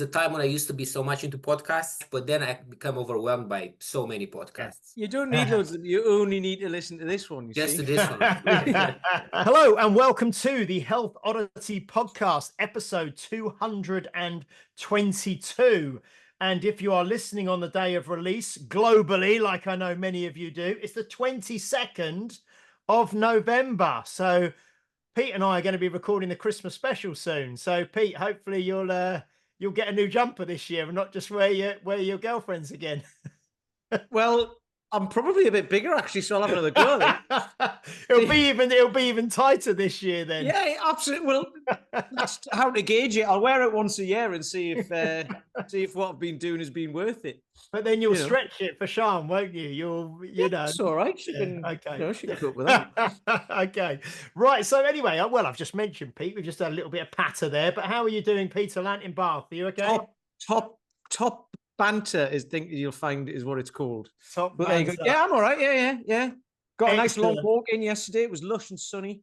a time when I used to be so much into podcasts, but then I become overwhelmed by so many podcasts. You don't need loads of them. You only need to listen to this one, Just see? to this one. Hello and welcome to the Health Oddity Podcast, episode 222. And if you are listening on the day of release globally, like I know many of you do, it's the 22nd of November. So Pete and I are going to be recording the Christmas special soon. So Pete, hopefully you'll get a new jumper this year and not just wear your girlfriend's again. Well, I'm probably a bit bigger actually, so I'll have another go. It'll be even tighter this year then. Yeah, absolutely. Well, that's how to gauge it. I'll wear it once a year and see if what I've been doing has been worth it. But then you'll stretch it for Sean, won't you? You know. It's all right. She can cope with that. Okay. Right. So anyway, well, I've just mentioned Pete. We've just had a little bit of patter there. But how are you doing, Peter Lant in Bath? Are you okay? Top banter you'll find is what it's called. Top but banter. There you go. Yeah, I'm all right. Yeah. Got a nice long Excellent. walk in yesterday. It was lush and sunny.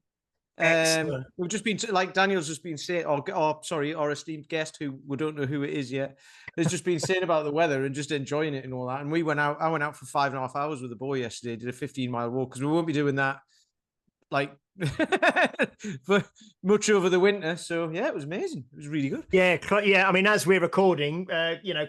We've just been like Daniel's just been saying, our esteemed guest who we don't know who it is yet, has just been saying about the weather and just enjoying it and all that. And I went out for 5.5 hours with the boy yesterday, did a 15-mile walk because we won't be doing that like for much over the winter. So yeah, it was amazing. It was really good. Yeah. I mean, as we're recording,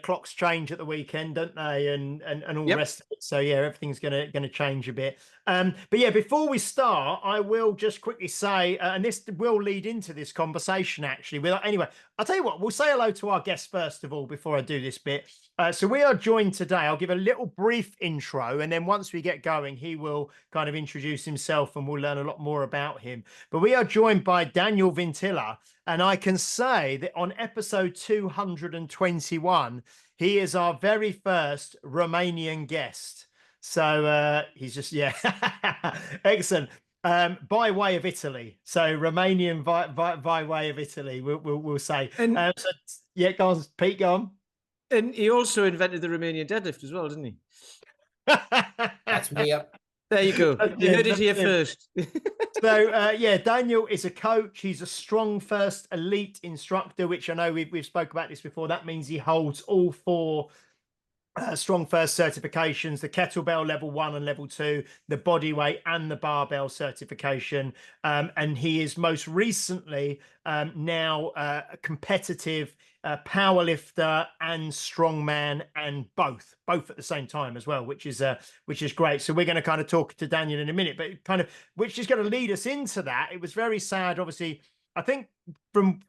clocks change at the weekend, don't they? And all the rest of it. So yeah, everything's gonna change a bit. But yeah, before we start, I will just quickly say, and this will lead into this conversation actually. Anyway, I'll tell you what, we'll say hello to our guest first of all before I do this bit. So we are joined today. I'll give a little brief intro, and then once we get going, he will kind of introduce himself and we'll learn a lot more about him. But we are joined by Daniel Vintila, and I can say that on episode 221, he is our very first Romanian guest. So he's just, excellent. By way of Italy. So Romanian by way of Italy, we'll say. And go on, Pete, go on. And he also invented the Romanian deadlift as well, didn't he? That's me up. There you go. You heard it here first. So, Daniel is a coach. He's a Strongfirst Elite Instructor, which I know we've spoke about this before. That means he holds all 4 Strongfirst certifications, the kettlebell level 1 and level 2, the bodyweight and the barbell certification. And he is most recently now a competitive powerlifter and strongman, and both at the same time as well, which is great. So we're going to kind of talk to Daniel in a minute, but which is going to lead us into that. It was very sad, obviously. I think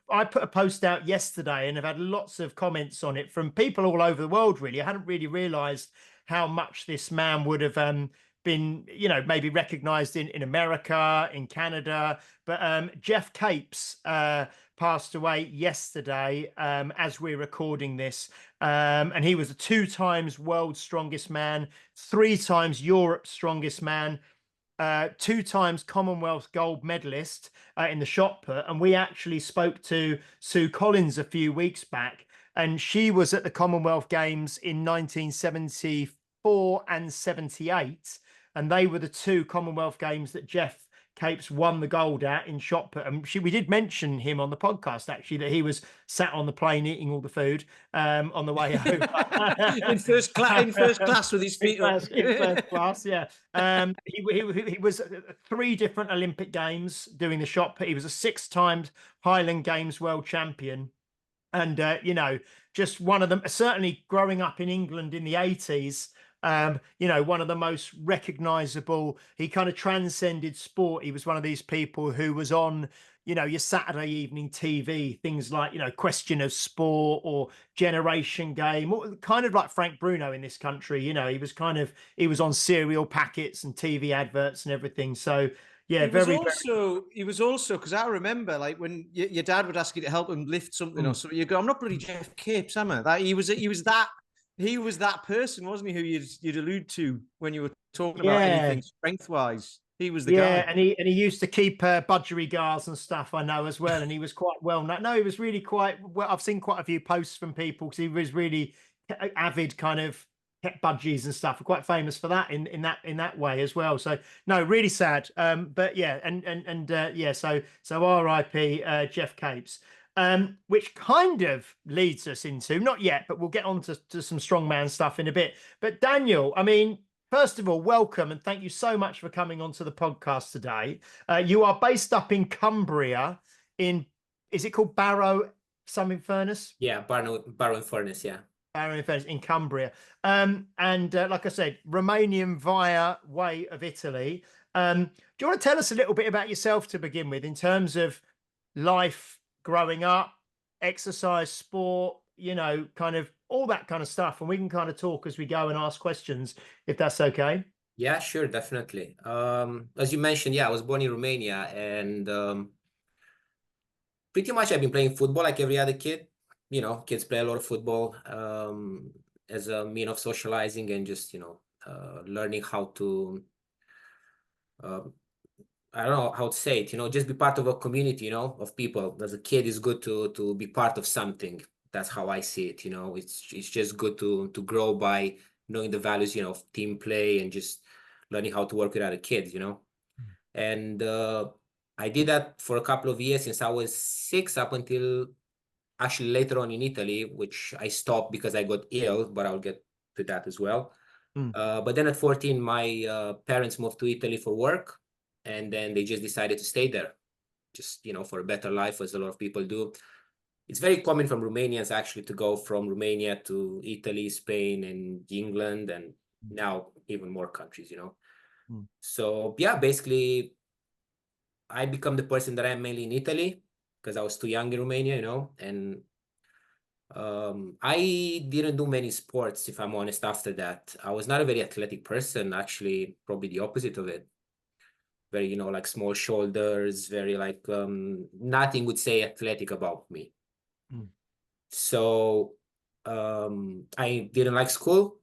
I put a post out yesterday and I've had lots of comments on it from people all over the world, really. I hadn't really realized how much this man would have been, maybe recognized in America, in Canada. But Jeff Capes passed away yesterday as we're recording this. And he was a 2 times world's strongest man, 3 times Europe's strongest man, 2 times Commonwealth gold medalist in the shot put. And we actually spoke to Sue Collins a few weeks back, and she was at the Commonwealth Games in 1974 and 78. And they were the 2 Commonwealth Games that Jeff Capes won the gold at in shot put. And we did mention him on the podcast, actually, that he was sat on the plane eating all the food on the way home. in first class with his feet up. In first class, yeah. He was 3 different Olympic Games doing the shot put. He was a 6 times Highland Games world champion. And, just one of them, certainly growing up in England in the 80s, one of the most recognizable. He kind of transcended sport. He was one of these people who was on, your Saturday evening TV, things like, Question of Sport or Generation Game, or kind of like Frank Bruno in this country. He was on cereal packets and TV adverts and everything. So yeah, he was also because I remember like when your dad would ask you to help him lift something or something, you go, I'm not bloody Jeff Capes, am I? That he was that person, wasn't he, who you'd allude to when you were talking about anything strength-wise. He was the guy. Yeah, and he used to keep budgerigars and stuff, I know, as well. And he was quite well known. No, he was really quite well. I've seen quite a few posts from people because he was really avid, kind of kept budgies and stuff. Quite famous for that in that way as well. So no, really sad. But yeah, so R.I.P. Jeff Capes. which kind of leads us into, not yet, but we'll get on to some strongman stuff in a bit. But Daniel, I mean, first of all, welcome and thank you so much for coming onto the podcast today. You are based up in Cumbria is it called Barrow something Furness? Yeah, Barrow Furness, yeah. Barrow Furness in Cumbria. Like I said, Romanian via way of Italy. Do you want to tell us a little bit about yourself to begin with in terms of life growing up, exercise, sport, you know, kind of all that kind of stuff, and we can kind of talk as we go and ask questions if that's okay. Yeah, sure, definitely. As you mentioned, yeah, I was born in Romania, and pretty much I've been playing football like every other kid. You know, kids play a lot of football as a mean of socializing and just, you know, learning how to I don't know how to say it, you know, just be part of a community, you know, of people. As a kid, it's good to be part of something. That's how I see it, you know. It's just good to grow by knowing the values, you know, of team play and just learning how to work with other kids, you know. And I did that for a couple of years since I was 6 up until actually later on in Italy, which I stopped because I got ill, but I'll get to that as well. But then at 14, my parents moved to Italy for work. And then they just decided to stay there, just, you know, for a better life, as a lot of people do. It's very common from Romanians actually to go from Romania to Italy, Spain, and England, and now even more countries, you know. So yeah, basically, I become the person that I am mainly in Italy because I was too young in Romania, you know, and I didn't do many sports, if I'm honest, after that. I was not a very athletic person, actually, probably the opposite of it. Very, you know, like small shoulders, very like nothing would say athletic about me. So I didn't like school.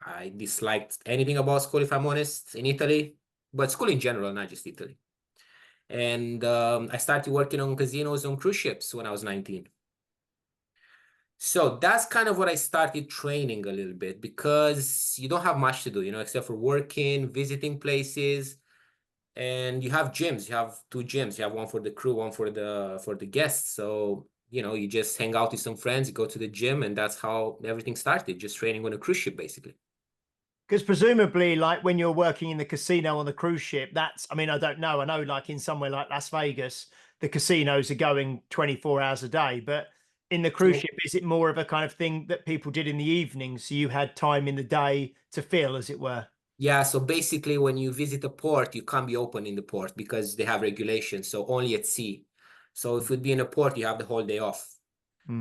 I disliked anything about school, if I'm honest, in Italy, but school in general, not just Italy. And I started working on casinos on cruise ships when I was 19. So that's kind of what I started training a little bit, because you don't have much to do, you know, except for working, visiting places. And you have gyms. You have 2 gyms. You have one for the crew, one for the guests. So, you know, you just hang out with some friends, you go to the gym, and that's how everything started, just training on a cruise ship, basically. Because presumably, like when you're working in the casino on the cruise ship, I mean, I don't know. I know like in somewhere like Las Vegas, the casinos are going 24 hours a day, but in the cruise ship, is it more of a kind of thing that people did in the evening? So you had time in the day to fill, as it were? Yeah, so basically when you visit a port, you can't be open in the port because they have regulations, so only at sea. So if you'd be in a port, you have the whole day off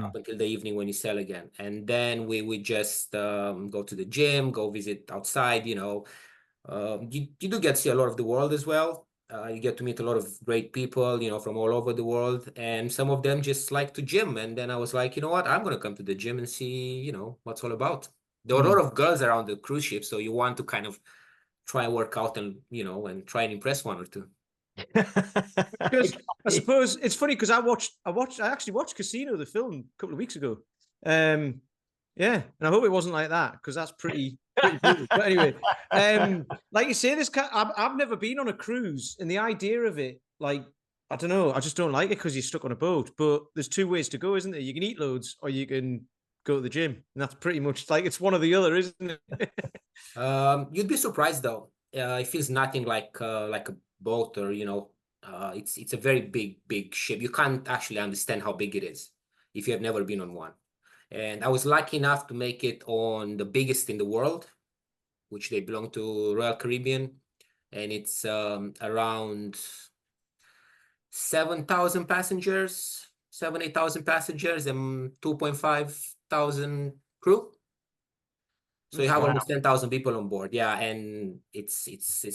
up until the evening when you sail again. And then we would just go to the gym, go visit outside, you know. You do get to see a lot of the world as well. You get to meet a lot of great people, you know, from all over the world. And some of them just like to gym. And then I was like, you know what, I'm going to come to the gym and see, you know, what's all about. There were a lot of girls around the cruise ship, so you want to kind of try and work out and, you know, and try and impress one or two. Because I suppose it's funny because I actually watched Casino, the film, a couple of weeks ago. Yeah, and I hope it wasn't like that, because that's pretty brutal. But anyway, like you say, I've never been on a cruise, and the idea of it, like, I don't know, I just don't like it because you're stuck on a boat. But there's 2 ways to go, isn't there? You can eat loads, or you can go to the gym, and that's pretty much like it's one or the other, isn't it? You'd be surprised though. It feels nothing like a boat, or, you know, it's a very big ship. You can't actually understand how big it is if you have never been on one. And I was lucky enough to make it on the biggest in the world, which they belong to Royal Caribbean, and it's around 7,000 passengers, 8,000 passengers, and 2,500 crew. So you have almost 10,000 people on board. Yeah, and it's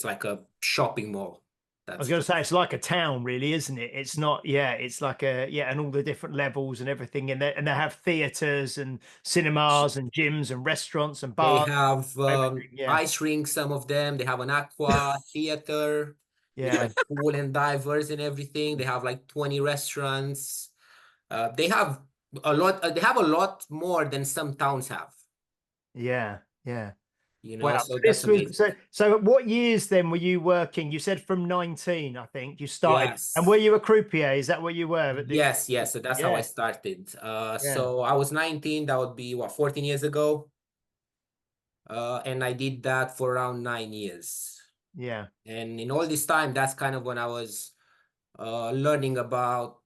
like a shopping mall. I was going to say, it's like a town, really, isn't it? It's not, it's like and all the different levels and everything. And they have theaters and cinemas and gyms and restaurants and bars. They have ice rinks, some of them. They have an aqua theater. With like pool and divers and everything. They have like 20 restaurants. They have a lot. They have a lot more than some towns have. Yeah. you know, Wow. so So that's this was amazing. so what years then were you working? You said from 19, I think you started. And were Yes. you a croupier? Is that what you were at the Yes. So that's how I Yeah. started. Yeah. So I was 19, that would be what, 14 years ago. And I did that for around 9 years. Yeah. And in all this time, that's kind of when I was learning about,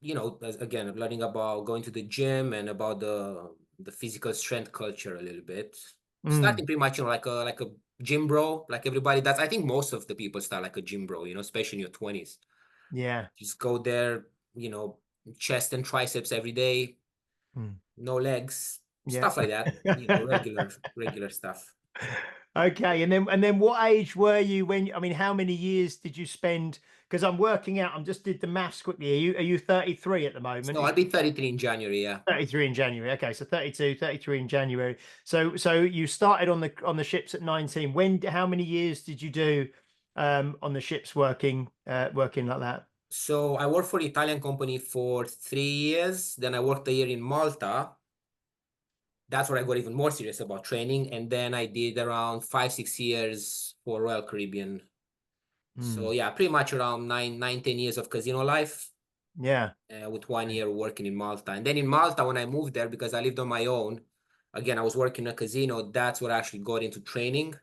again, learning about going to the gym and about the physical strength culture a little bit. Starting pretty much, like a gym bro, like everybody does. I think most of the people start like a gym bro, especially in your 20s. Yeah. Just go there, chest and triceps every day, no legs, Yeah. stuff like that, regular stuff. Okay, and then what age were you when? I mean, how many years did you spend? Because I'm working out. I'm just did the maths quickly. Are you 33 at the moment? So I'll be 33 in January, yeah. 33 in January. Okay, so 32, 33 in January. So you started on the ships at 19. How many years did you do on the ships working like that? So I worked for the Italian company for 3 years. Then I worked a year in Malta. That's where I got even more serious about training. And then I did around 5, 6 years for Royal Caribbean. So yeah, pretty much around 10 years of casino life. Yeah. With 1 year working in Malta. And then in Malta, when I moved there, because I lived on my own, again, I was working in a casino. That's what I actually got into training.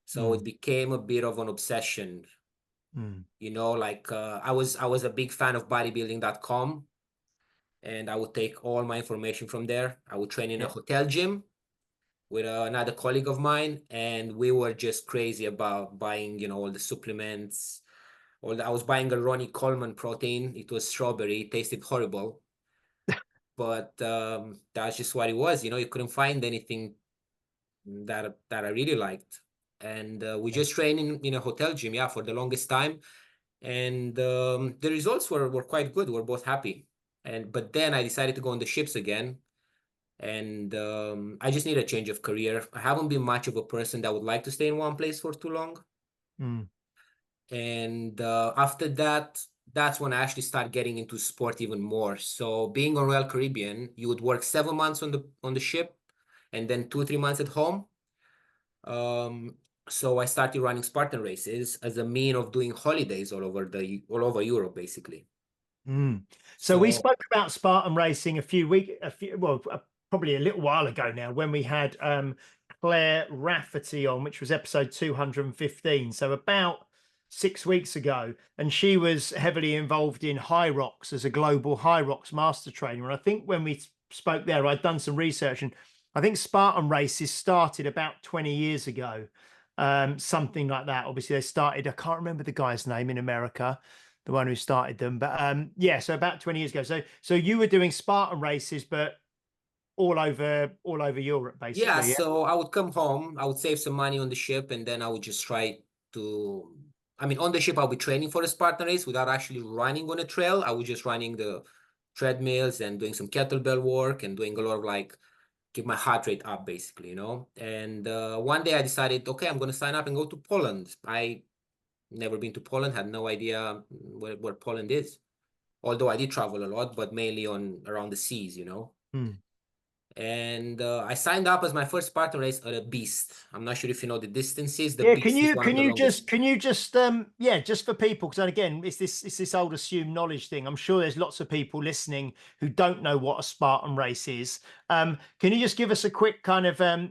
So it became a bit of an obsession. Like I was a big fan of bodybuilding.com, and I would take all my information from there. I would train in a hotel gym with another colleague of mine, and we were just crazy about buying, all the supplements. I was buying a Ronnie Coleman protein. It was strawberry. It tasted horrible, but that's just what it was. You couldn't find anything that I really liked, and we just trained in a hotel gym, yeah, for the longest time. And the results were quite good. We're both happy. But then I decided to go on the ships again, and I just need a change of career. I haven't been much of a person that would like to stay in one place for too long. And after that, that's when I actually started getting into sport even more. So being on Royal Caribbean, you would work 7 months on the ship, and then 2, 3 months at home. So I started running Spartan races as a mean of doing holidays all over Europe, basically. So we spoke about Spartan racing probably a little while ago now, when we had Claire Rafferty on, which was episode 215. So about 6 weeks ago, and she was heavily involved in High Rocks as a global High Rocks master trainer. And I think when we spoke there, I'd done some research, and I think Spartan races started about 20 years ago, something like that. Obviously, they started, I can't remember the guy's name in America, the one who started them, but yeah, so about 20 years ago. So you were doing Spartan races, but all over Europe, basically. Yeah, so I would come home, I would save some money on the ship, and then I would just try to, on the ship, I'll be training for a Spartan race without actually running on a trail. I was just running the treadmills and doing some kettlebell work and doing a lot of keep my heart rate up, basically, And one day I decided, okay, I'm going to sign up and go to Poland. I never been to Poland, had no idea where Poland is. Although I did travel a lot, but mainly around the seas, And I signed up as my first Spartan race at a Beast. I'm not sure if you know the distances. The Beast is one of the longest. Can you just just for people, because again, it's this old assumed knowledge thing. I'm sure there's lots of people listening who don't know what a Spartan race is. Can you just give us a quick kind of a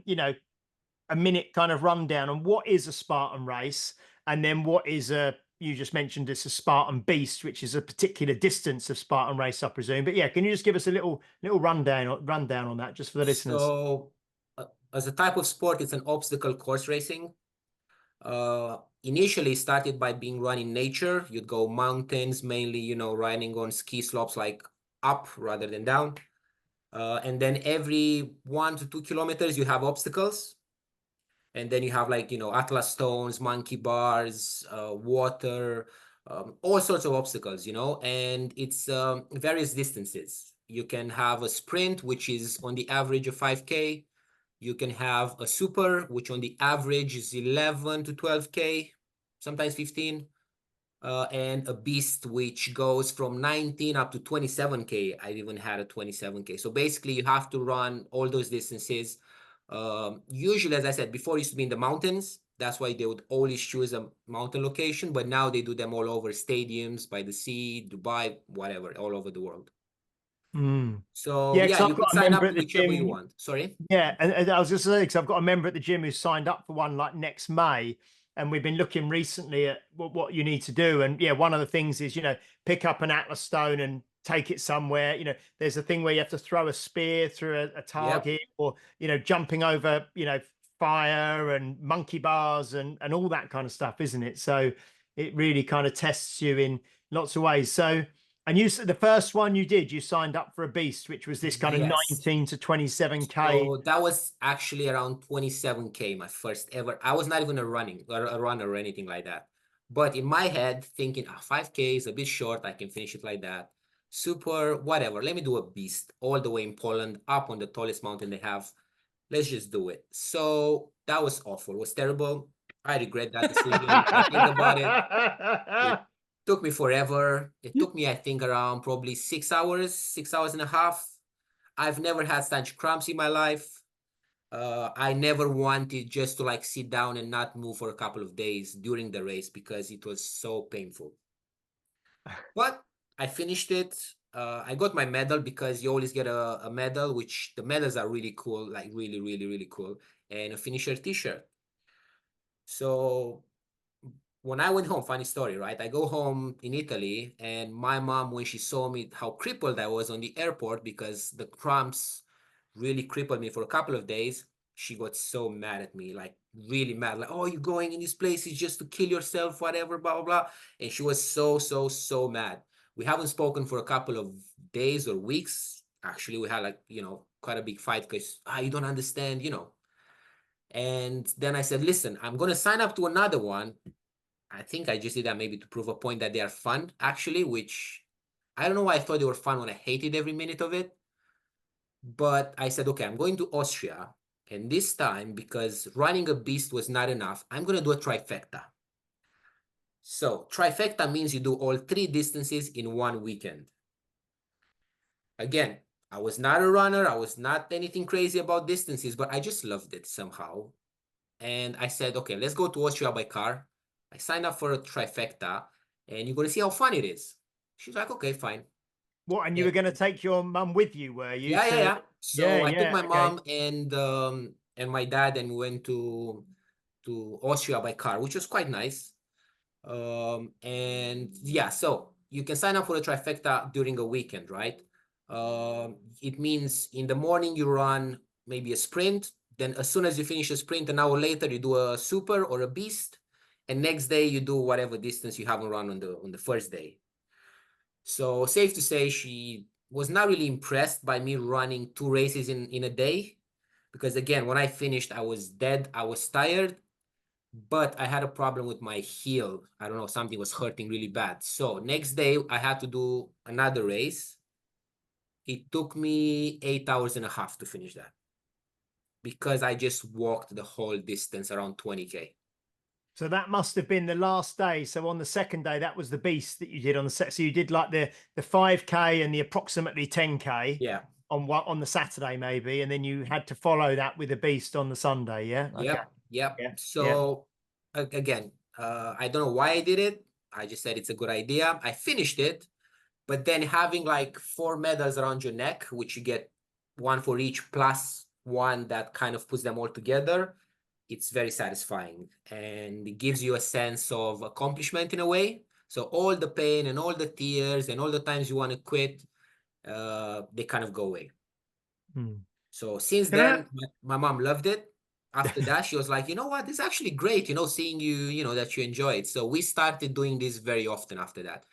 minute kind of rundown on what is a Spartan race, and then what is you just mentioned it's a Spartan Beast, which is a particular distance of Spartan race, I presume. But yeah, can you just give us a little rundown on that, just for the listeners? So, as a type of sport, it's an obstacle course racing. Initially started by being run in nature. You'd go mountains, mainly, riding on ski slopes, like up rather than down. And then every 1 to 2 kilometers, you have obstacles. And then you have Atlas stones, monkey bars, water, all sorts of obstacles, and it's various distances. You can have a sprint, which is on the average of 5K. You can have a super, which on the average is 11 to 12K, sometimes 15. And a beast, which goes from 19 up to 27K. I've even had a 27K. So basically, you have to run all those distances Usually, as I said before, it used to be in the mountains. That's why they would always choose a mountain location, but now they do them all over stadiums, by the sea, Dubai, whatever, all over the world. Mm. So Yeah, yeah, because you I've can got a sign member up at to the whichever you gym. want. Sorry. Yeah, and I was just saying, because I've got a member at the gym who signed up for one like next May, and we've been looking recently at what you need to do. And yeah, one of the things is, pick up an Atlas stone and take it somewhere. There's a thing where you have to throw a spear through a target, or jumping over fire and monkey bars and all that kind of stuff, isn't it? So it really kind of tests you in lots of ways. So, and you said the first one you signed up for a beast, which was this kind of Yes. 19 to 27K. So that was actually around 27K, my first ever. I was not even a runner or anything like that. But in my head, thinking, 5K is a bit short. I can finish it like that. Super, whatever. Let me do a beast all the way in Poland, up on the tallest mountain they have. Let's just do it. So that was awful. It was terrible. I regret that decision. I think about it. It took me forever. It took me, I think, around probably 6 hours, 6 hours and a half. I've never had such cramps in my life. I never wanted just to like sit down and not move for a couple of days during the race because it was so painful. But I finished it. I got my medal because you always get a medal, which the medals are really cool, like really, really, really cool, and a finisher t-shirt. So when I went home, funny story, right? I go home in Italy, and my mom, when she saw me, how crippled I was on the airport because the cramps really crippled me for a couple of days, she got so mad at me, like really mad, like, oh, you're going in these places just to kill yourself, whatever, blah, blah, blah. And she was so, so, so mad. We haven't spoken for a couple of days or weeks. Actually, we had like, quite a big fight because you don't understand, And then I said, listen, I'm going to sign up to another one. I think I just did that maybe to prove a point that they are fun, actually, which I don't know why I thought they were fun when I hated every minute of it. But I said, okay, I'm going to Austria. And this time, because running a beast was not enough, I'm going to do a trifecta. So trifecta means you do all 3 distances in one weekend. Again, I was not a runner. I was not anything crazy about distances, but I just loved it somehow. And I said, okay, let's go to Austria by car. I signed up for a trifecta, and you're going to see how fun it is. She's like, okay, fine. What, and you were going to take your mum with you, were you? Yeah. So I took my okay. mom and my dad, and we went to Austria by car, which was quite nice. And yeah, so you can sign up for a trifecta during a weekend, right? It means in the morning you run maybe a sprint, then as soon as you finish a sprint, an hour later you do a super or a beast, and next day you do whatever distance you haven't run on the first day. So safe to say, she was not really impressed by me running 2 races in a day, because again, when I finished, I was dead. I was tired, but I had a problem with my heel. I don't know, something was hurting really bad. So next day I had to do another race. It took me 8 hours and a half to finish that because I just walked the whole distance, around 20K. So that must have been the last day. So on the second day, that was the beast that you did on the set. So you did like the 5K and the approximately 10K. Yeah. On the Saturday maybe, and then you had to follow that with a beast on the Sunday. Yeah. Yep. Okay. Yep. Yeah. So again, I don't know why I did it. I just said it's a good idea. I finished it, but then having like 4 medals around your neck, which you get 1 for each plus 1 that kind of puts them all together, it's very satisfying, and it gives you a sense of accomplishment in a way. So all the pain and all the tears and all the times you want to quit, they kind of go away. So since then, my mom loved it. After that, she was like, you know what, this is actually great, seeing you, that you enjoy it. So we started doing this very often after that.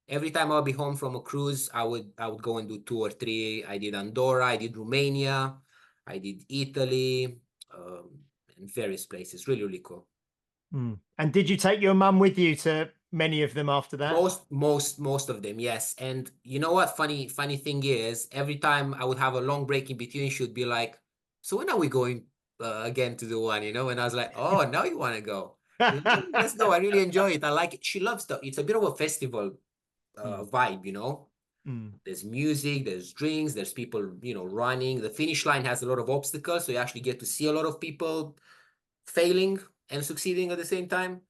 Every time I'll be home from a cruise, I would go and do 2 or 3. I did Andorra, I did Romania, I did Italy, and various places. Really, really cool. And did you take your mum with you to many of them after that? Most of them, yes. And you know what? Funny thing is, every time I would have a long break in between, she would be like, "So when are we going again to do one?" And I was like, "Oh, now you want to go? Let's go. I really enjoy it. I like it." She loves it's a bit of a festival vibe, There's music, there's drinks, there's people, you know, running. The finish line has a lot of obstacles, so you actually get to see a lot of people failing and succeeding at the same time.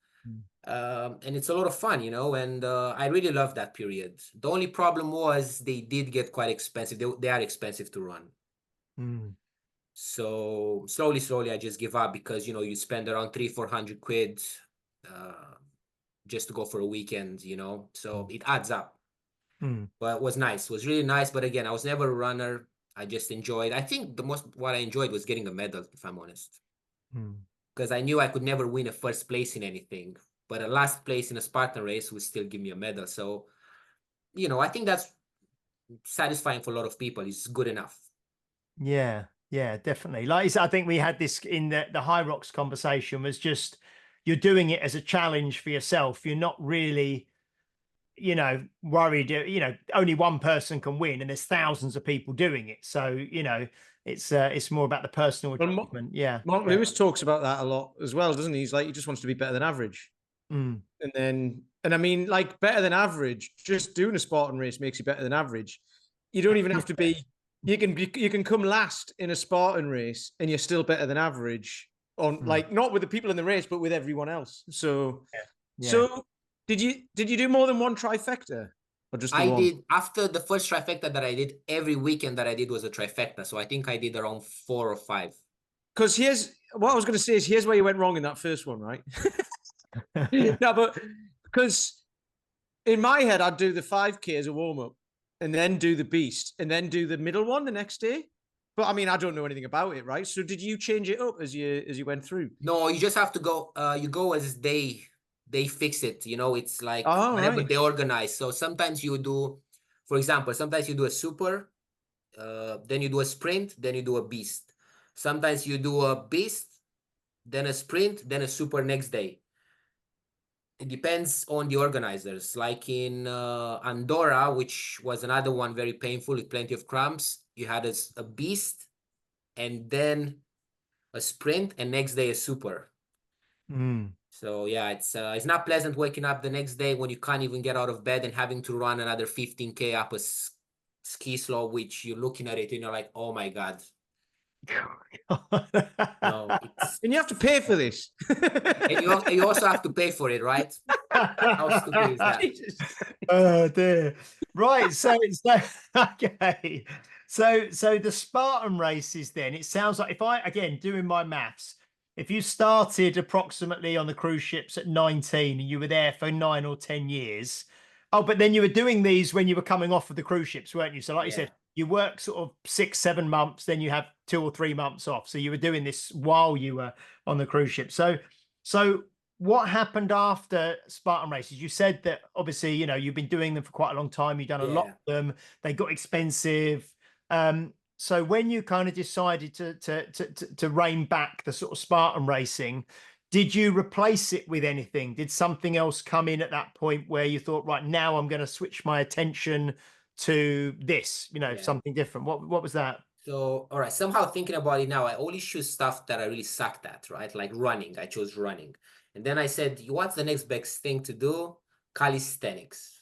And it's a lot of fun, you know, and I really love that period. The only problem was they did get quite expensive. They are expensive to run. So slowly, I just give up because, you know, you spend around 300-400 quid just to go for a weekend, you know, so it adds up. But it was nice. It was really nice. But again, I was never a runner. I just enjoyed. I think what I enjoyed was getting a medal, if I'm honest, because I knew I could never win a first place in anything, but a last place in a Spartan race would still give me a medal. So, you know, I think that's satisfying for a lot of people. It's good enough. Yeah, definitely. Like I said, I think we had this in the High Rocks conversation, was just you're doing it as a challenge for yourself. You're not really, you know, worried, you know, only one person can win and there's thousands of people doing it. So, you know, it's more about the personal achievement. Mark Lewis talks about that a lot as well, doesn't he? He's like, he just wants to be better than average. And I mean, like, better than average, just doing a Spartan race makes you better than average. You don't even have to be, you can come last in a Spartan race and you're still better than average on like, not with the people in the race, but with everyone else. So, so did you do more than one trifecta? Or just I one? did, after the first trifecta that I did, every weekend that I did was a trifecta. So I think I did around 4 or 5. Because here's what I was going to say is, here's where you went wrong in that first one, right? No, but because in my head, I'd do the 5K as a warm-up and then do the beast and then do the middle one the next day. But I mean, I don't know anything about it, right? So did you change it up as you went through? No, you just have to go, you go as they fix it, you know, it's like whenever they organize. So sometimes you do, for example, sometimes you do a super, then you do a sprint, then you do a beast. Sometimes you do a beast, then a sprint, then a super next day. It depends on the organizers. Like in Andorra, which was another one very painful with plenty of cramps, you had a beast and then a sprint and next day a super. So yeah, it's not pleasant waking up the next day when you can't even get out of bed and having to run another 15K up a ski slope, which you're looking at it and you're like, oh my God. No, and you have to pay for this. And you also have to pay for it, right? How stupid is that? Oh dear. Right. So it's okay. So the Spartan races, then it sounds like, if I, again, doing my maths, if you started approximately on the cruise ships at 19 and you were there for 9 or 10 years. Oh, but then you were doing these when you were coming off of the cruise ships, weren't you? So like you said, you work sort of 6-7 months, then you have 2 or 3 months off. So you were doing this while you were on the cruise ship. So what happened after Spartan races? You said that obviously, you know, you've been doing them for quite a long time. You've done a lot of them. They got expensive. So when you kind of decided to rein back the sort of Spartan racing, did you replace it with anything? Did something else come in at that point where you thought, right, now I'm going to switch my attention to this, you know, something different? What was that? So, all right, somehow thinking about it now, I only choose stuff that I really sucked at, right? Like running, I chose running. And then I said, what's the next best thing to do? Calisthenics.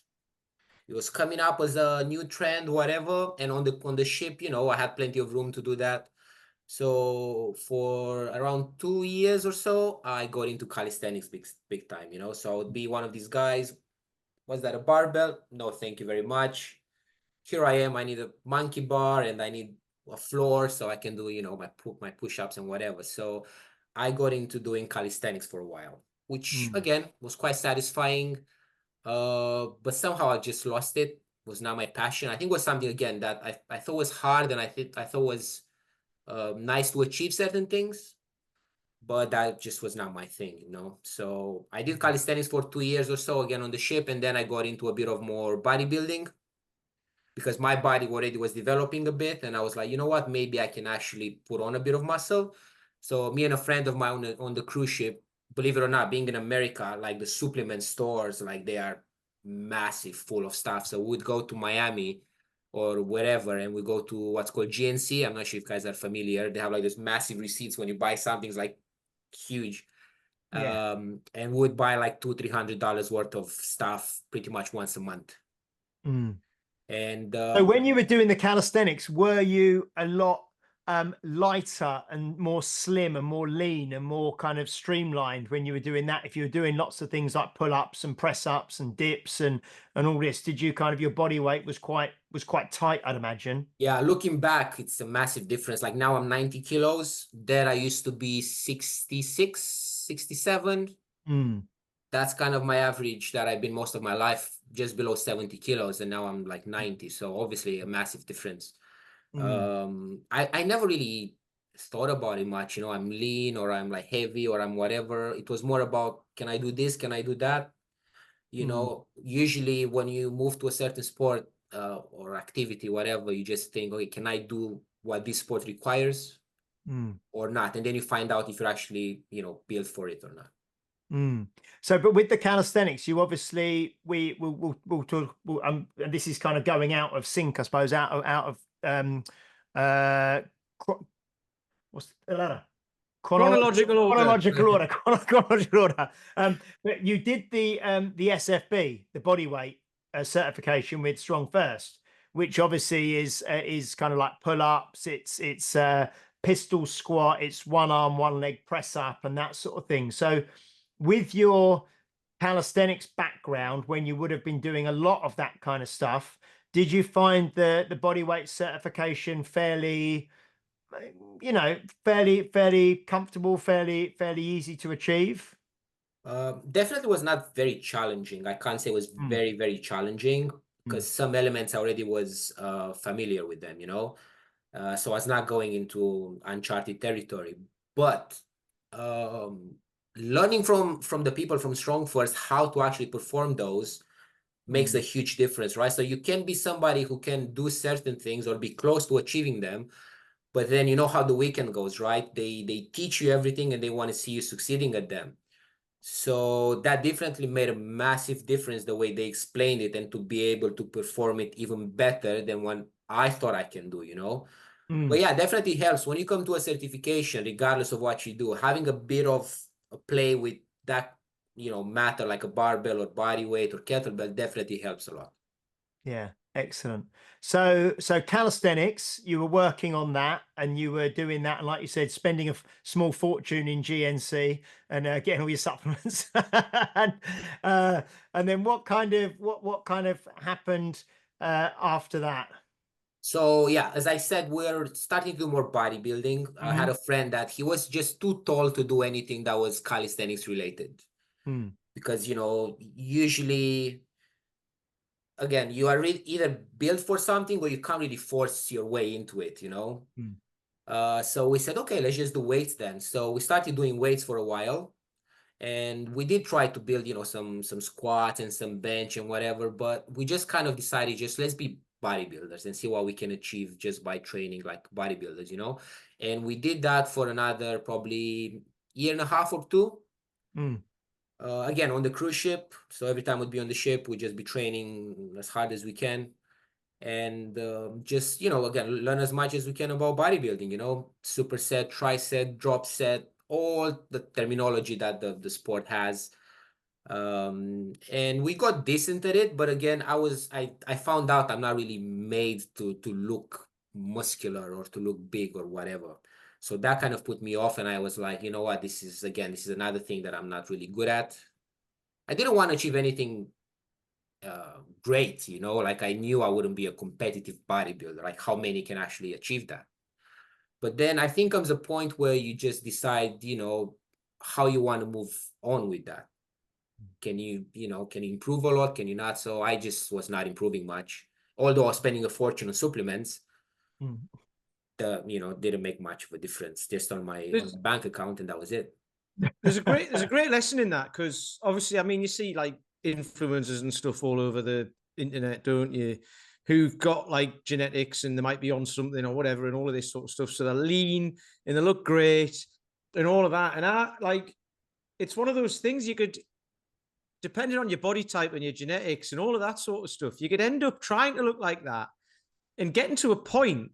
It was coming up as a new trend, whatever. And on the ship, you know, I had plenty of room to do that. So for around 2 years or so, I got into calisthenics big time, you know. So I would be one of these guys. Was that a barbell? No, thank you very much. Here I am. I need a monkey bar and I need a floor so I can do, you know, my push-ups and whatever. So I got into doing calisthenics for a while, which again was quite satisfying. But somehow I just lost it. It was not my passion. I think it was something again that I thought was hard and I thought was nice to achieve certain things, but that just was not my thing, you know. So I did calisthenics for 2 years or so again on the ship, and then I got into a bit of more bodybuilding because my body already was developing a bit, and I was like, you know what, maybe I can actually put on a bit of muscle. So me and a friend of mine on the cruise ship, believe it or not, being in America, like the supplement stores, like they are massive, full of stuff. So we'd go to Miami or wherever, and we go to what's called GNC. I'm not sure if you guys are familiar. They have like this massive receipts when you buy something, it's like huge. And we'd buy like $200-300 worth of stuff pretty much once a month. And so when you were doing the calisthenics, were you a lot lighter and more slim and more lean and more kind of streamlined when you were doing that? If you were doing lots of things like pull-ups and press-ups and dips and all this, did you kind of, your body weight was quite tight, I'd imagine? yeah, looking back, it's a massive difference. Like now I'm 90 kilos. There I used to be 66, 67. That's kind of my average that I've been most of my life, just below 70 kilos. And now I'm like 90. So obviously a massive difference. I never really thought about it much. You know, I'm lean or I'm like heavy or I'm whatever. It was more about, can I do this? Can I do that? You know, usually when you move to a certain sport or activity, whatever, you just think, okay, can I do what this sport requires or not? And then you find out if you're actually, you know, built for it or not. So, but with the calisthenics, you obviously, we'll talk, and this is kind of going out of sync, I suppose, out of what's the ladder? Chronological order. Chronological order. But you did the SFB, the body weight certification with Strongfirst, which obviously is kind of like pull-ups, it's pistol squat, it's one arm, one leg press up and that sort of thing. So with your calisthenics background, when you would have been doing a lot of that kind of stuff, did you find the body weight certification fairly, you know, fairly comfortable, fairly easy to achieve? Definitely was not very challenging. I can't say it was very, very challenging because some elements I already was familiar with them, you know. So I was not going into uncharted territory. But learning from the people from Strongfirst how to actually perform those makes a huge difference, right? So you can be somebody who can do certain things or be close to achieving them, but then you know how the weekend goes, right? They teach you everything and they want to see you succeeding at them. So that definitely made a massive difference the way they explained it and to be able to perform it even better than what I thought I can do, you know? But yeah, definitely helps when you come to a certification, regardless of what you do, having a bit of a play with that, you know, matter like a barbell or body weight or kettlebell definitely helps a lot. Yeah, excellent. So calisthenics, you were working on that and you were doing that, and like you said, spending a small fortune in GNC and getting all your supplements. and then what kind of happened after that? So yeah, as I said, we're starting to do more bodybuilding. I had a friend that he was just too tall to do anything that was calisthenics related. Because, you know, usually, again, you are either built for something or you can't really force your way into it, you know? So we said, okay, let's just do weights then. So we started doing weights for a while. And we did try to build, you know, some squats and some bench and whatever, but we just kind of decided just let's be bodybuilders and see what we can achieve just by training like bodybuilders, you know? And we did that for another probably year and a half or two. Again, on the cruise ship. So every time we'd be on the ship, we'd just be training as hard as we can. And just, you know, again, learn as much as we can about bodybuilding, you know, superset, tricep, drop set, all the terminology that the sport has. And we got decent at it, but again, I found out I'm not really made to look muscular or to look big or whatever. So that kind of put me off, and I was like, you know what, this is another thing that I'm not really good at. I didn't want to achieve anything great, you know, like I knew I wouldn't be a competitive bodybuilder, like how many can actually achieve that. But then I think comes a point where you just decide, you know, how you want to move on with that. Can you improve a lot? Can you not? So I just was not improving much. Although I was spending a fortune on supplements, didn't make much of a difference just on my bank account, and that was it. There's a great lesson in that, because obviously, I mean, you see like influencers and stuff all over the internet, don't you? Who've got like genetics and they might be on something or whatever and all of this sort of stuff. So they're lean and they look great and all of that. And it's one of those things you could, depending on your body type and your genetics and all of that sort of stuff, you could end up trying to look like that and getting to a point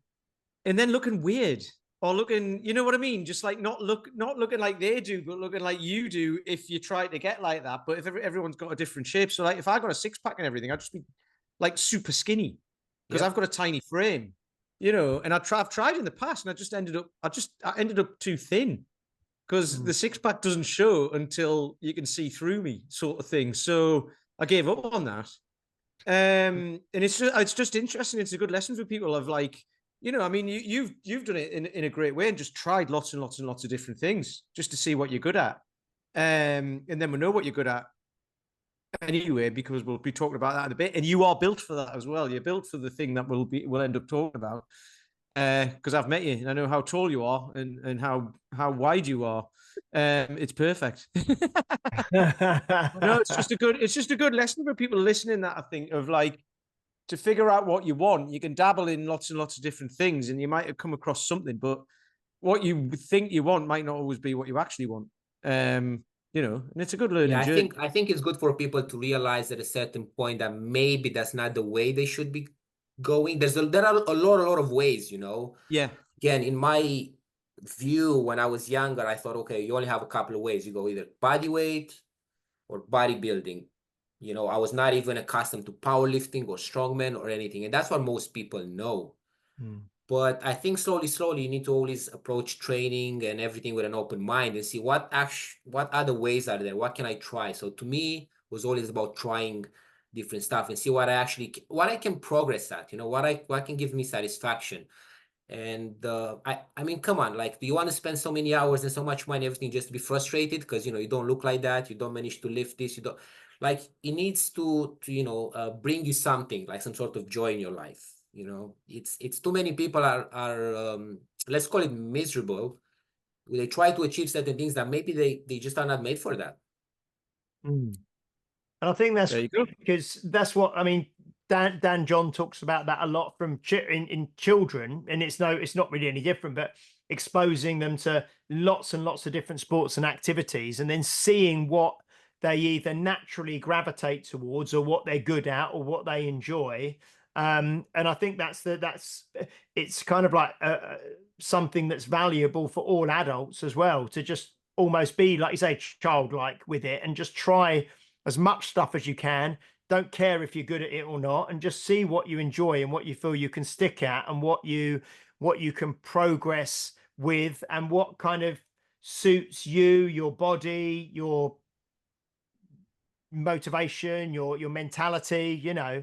and then looking weird or looking, you know what I mean? Just like not looking like they do, but looking like you do if you try to get like that. But if everyone's got a different shape. So like if I got a six pack and everything, I'd just be like super skinny. because I've got a tiny frame, you know, and I've tried in the past and I ended up too thin because the six pack doesn't show until you can see through me, sort of thing. So I gave up on that. And it's just interesting. It's a good lesson for people of like, you know, I mean, you've done it in a great way and just tried lots and lots and lots of different things just to see what you're good at. And then we know what you're good at anyway, because we'll be talking about that in a bit. And you are built for that as well. You're built for the thing that we'll end up talking about. Because I've met you and I know how tall you are and how wide you are. It's perfect. No, it's just a good lesson for people listening, that I think, of like, to figure out what you want. You can dabble in lots and lots of different things and you might have come across something, but what you think you want might not always be what you actually want. You know, and it's a good learning journey. I think it's good for people to realize at a certain point that maybe that's not the way they should be going. There are a lot of ways, you know. Yeah. Again, in my view, when I was younger, I thought, okay, you only have a couple of ways. You go either body weight or bodybuilding. You know, I was not even accustomed to powerlifting or strongman or anything, and that's what most people know. But I think slowly, you need to always approach training and everything with an open mind and see what other ways are there. What can I try? So to me, it was always about trying different stuff and see what I can progress at. You know, what can give me satisfaction. And I mean, come on, like, do you want to spend so many hours and so much money, everything, just to be frustrated because, you know, you don't look like that, you don't manage to lift this, you don't, like, it needs to you know, bring you something, like some sort of joy in your life. You know, it's too many people are let's call it miserable. They try to achieve certain things that maybe they just are not made for that. And I think that's because that's what I mean. Dan John talks about that a lot from in children, and it's not really any different, but exposing them to lots and lots of different sports and activities, and then seeing what they either naturally gravitate towards or what they're good at or what they enjoy. And I think it's kind of like something that's valuable for all adults as well, to just almost be, like you say, childlike with it and just try as much stuff as you can. Don't care if you're good at it or not, and just see what you enjoy and what you feel you can stick at and what you can progress with and what kind of suits you, your body, your motivation, your mentality, you know.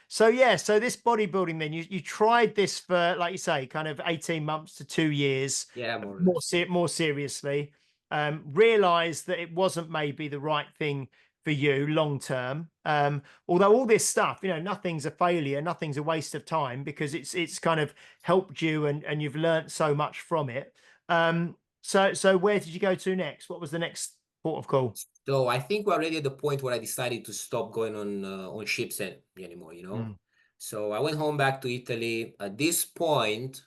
So this bodybuilding, then you tried this for, like you say, kind of 18 months to 2 years. Yeah, more seriously. Realized that it wasn't maybe the right thing for you long term. Although all this stuff, you know, nothing's a failure, nothing's a waste of time, because it's kind of helped you and you've learned so much from it. So where did you go to next? What was the next port of call? So I think we're already at the point where I decided to stop going on ships anymore, you know. So I went home back to Italy. At this point,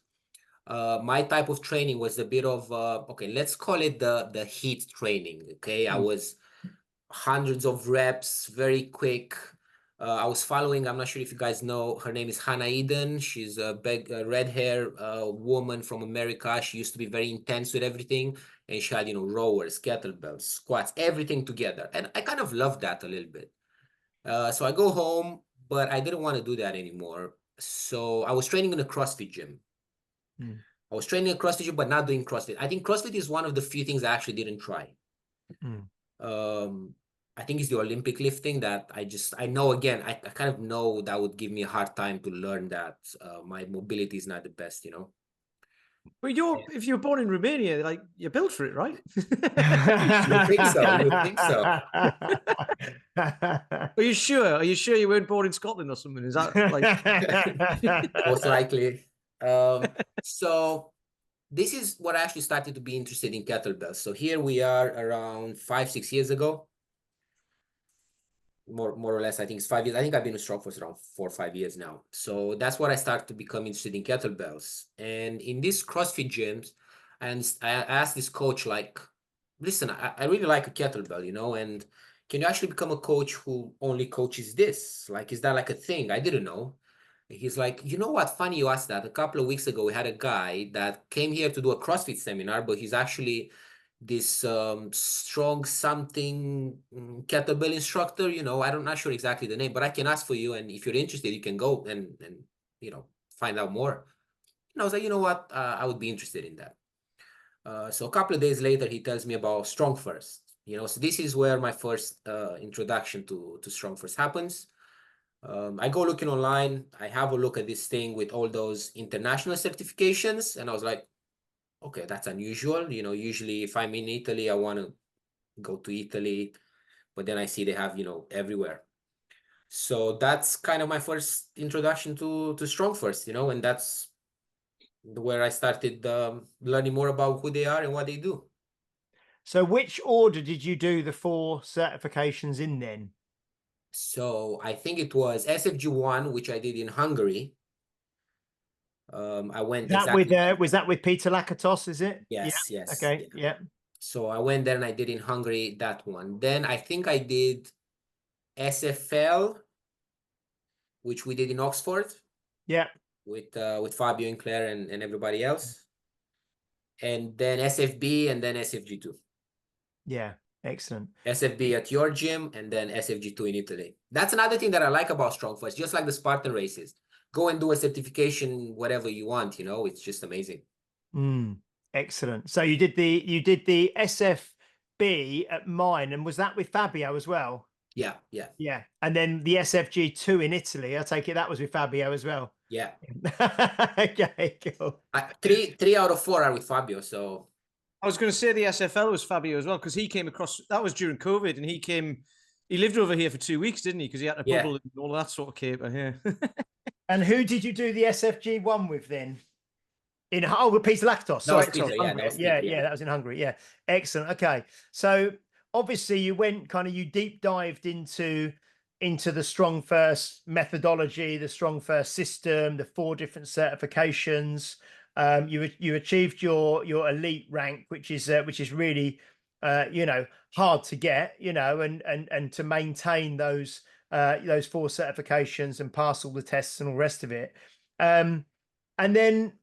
my type of training was a bit of okay, let's call it the heat training. Okay, I was hundreds of reps, very quick. I was following, I'm not sure if you guys know, her name is Hannah Eden. She's a big red hair woman from America. She used to be very intense with everything. And she had, you know, rowers, kettlebells, squats, everything together. And I kind of loved that a little bit. So I go home, but I didn't want to do that anymore. So I was training in a CrossFit gym. I was training in a CrossFit gym, but not doing CrossFit. I think CrossFit is one of the few things I actually didn't try. I think it's the Olympic lifting that I know, again, I kind of know that would give me a hard time to learn that. My mobility is not the best, you know. But if you're born in Romania, like, you're built for it, right? You think so? You think so? Are you sure? Are you sure you weren't born in Scotland or something? Is that like most likely? So this is what I actually started to be interested in kettlebells. So here we are around 5-6 years ago. More or less, I think it's 5 years. I think I've been with Strongfirst around 4 or 5 years now. So that's what I started to become interested in kettlebells. And in these CrossFit gyms, and I asked this coach, like, listen, I really like a kettlebell, you know, and can you actually become a coach who only coaches this? Like, is that like a thing? I didn't know. He's like, you know what? Funny you asked that. A couple of weeks ago, we had a guy that came here to do a CrossFit seminar, but he's actually this strong something kettlebell instructor. You know, I'm not sure exactly the name, but I can ask for you, and if you're interested, you can go and you know, find out more. And I was like, you know what, I would be interested in that. So a couple of days later, he tells me about Strongfirst. You know, so this is where my first introduction to Strongfirst happens. I go looking online. I have a look at this thing with all those international certifications, and I was like, okay, that's unusual. You know, usually if I'm in Italy, I want to go to Italy, but then I see they have, you know, everywhere. So that's kind of my first introduction to Strongfirst, you know, and that's where I started learning more about who they are and what they do. So which order did you do the 4 certifications in then? So I think it was SFG1, which I did in Hungary. I went That exactly. was that with Peter Lakatos, is it? Yes, Yeah. yes. Okay. Yeah. So I went there and I did in Hungary that one. Then I think I did SFL, which we did in Oxford. Yeah. With Fabio and Claire and everybody else. And then SFB and then SFG2. Yeah. Excellent. SFB at your gym and then SFG2 in Italy. That's another thing that I like about Strongfirst, just like the Spartan races. Go and do a certification, whatever you want, you know, it's just amazing. Excellent. So you did the SFB at mine, and was that with Fabio as well? Yeah, yeah. Yeah. And then the SFG2 in Italy, I take it that was with Fabio as well. Yeah. Okay, cool. Three out of 4 are with Fabio, so. I was going to say the SFL was Fabio as well, because he came across, that was during COVID, and he lived over here for 2 weeks, didn't he? Because he had a bubble and all that sort of caper here. And who did you do the SFG1 with then? With Peter Lakatos. Sorry, Peter, yeah, that was in Hungary. Yeah, excellent. Okay, so obviously you deep dived into the Strongfirst methodology, the Strongfirst system, the 4 different certifications. You achieved your elite rank, which is really you know, hard to get, you know, and to maintain those 4 certifications and pass all the tests and all the rest of it. And then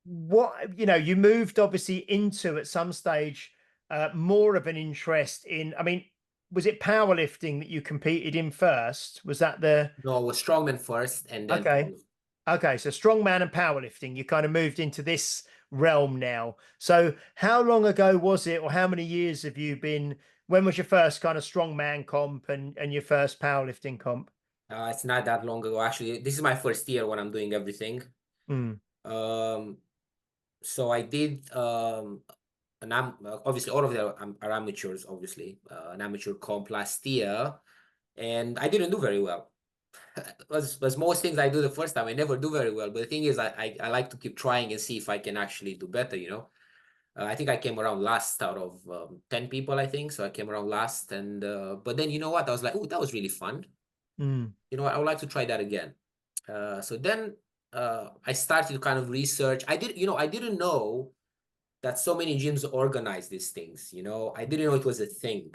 what, you know, you moved obviously into at some stage more of an interest in, I mean, was it powerlifting that you competed in first? Was that the... No, it was strongman first and then okay, so strongman and powerlifting, you kind of moved into this realm now. So how long ago was it, or how many years have you been, when was your first kind of strongman comp and your first powerlifting comp? It's not that long ago, actually. This is my first year when I'm doing everything. So I did obviously all of them are amateurs, obviously, an amateur comp last year, and I didn't do very well. As most things I do the first time, I never do very well. But the thing is, I like to keep trying and see if I can actually do better, you know. I think I came around last out of 10 people, I think. So I came around last, and but then you know what? I was like, oh, that was really fun. You know, I would like to try that again. So then I started to kind of research. I didn't know that so many gyms organize these things. You know, I didn't know it was a thing.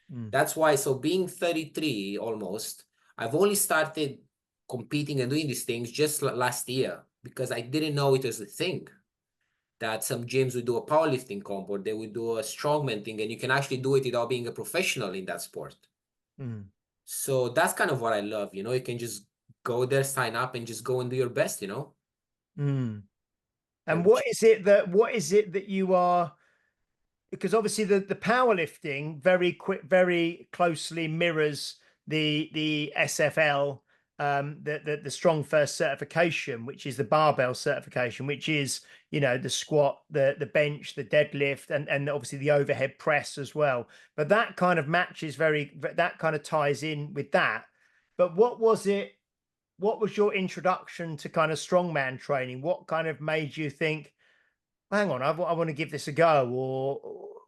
That's why. So being 33 almost, I've only started competing and doing these things just last year, because I didn't know it was a thing. That some gyms would do a powerlifting comp, or they would do a strongman thing, and you can actually do it without being a professional in that sport. So that's kind of what I love. You know, you can just go there, sign up, and just go and do your best, you know. And what is it that you are, because obviously the powerlifting very closely mirrors the SFL, the Strongfirst certification, which is the barbell certification, which is, you know, the squat, the bench, the deadlift, and obviously the overhead press as well. But that kind of matches that kind of ties in with that. But what was your introduction to kind of strongman training? What kind of made you think, hang on, I want to give this a go? Or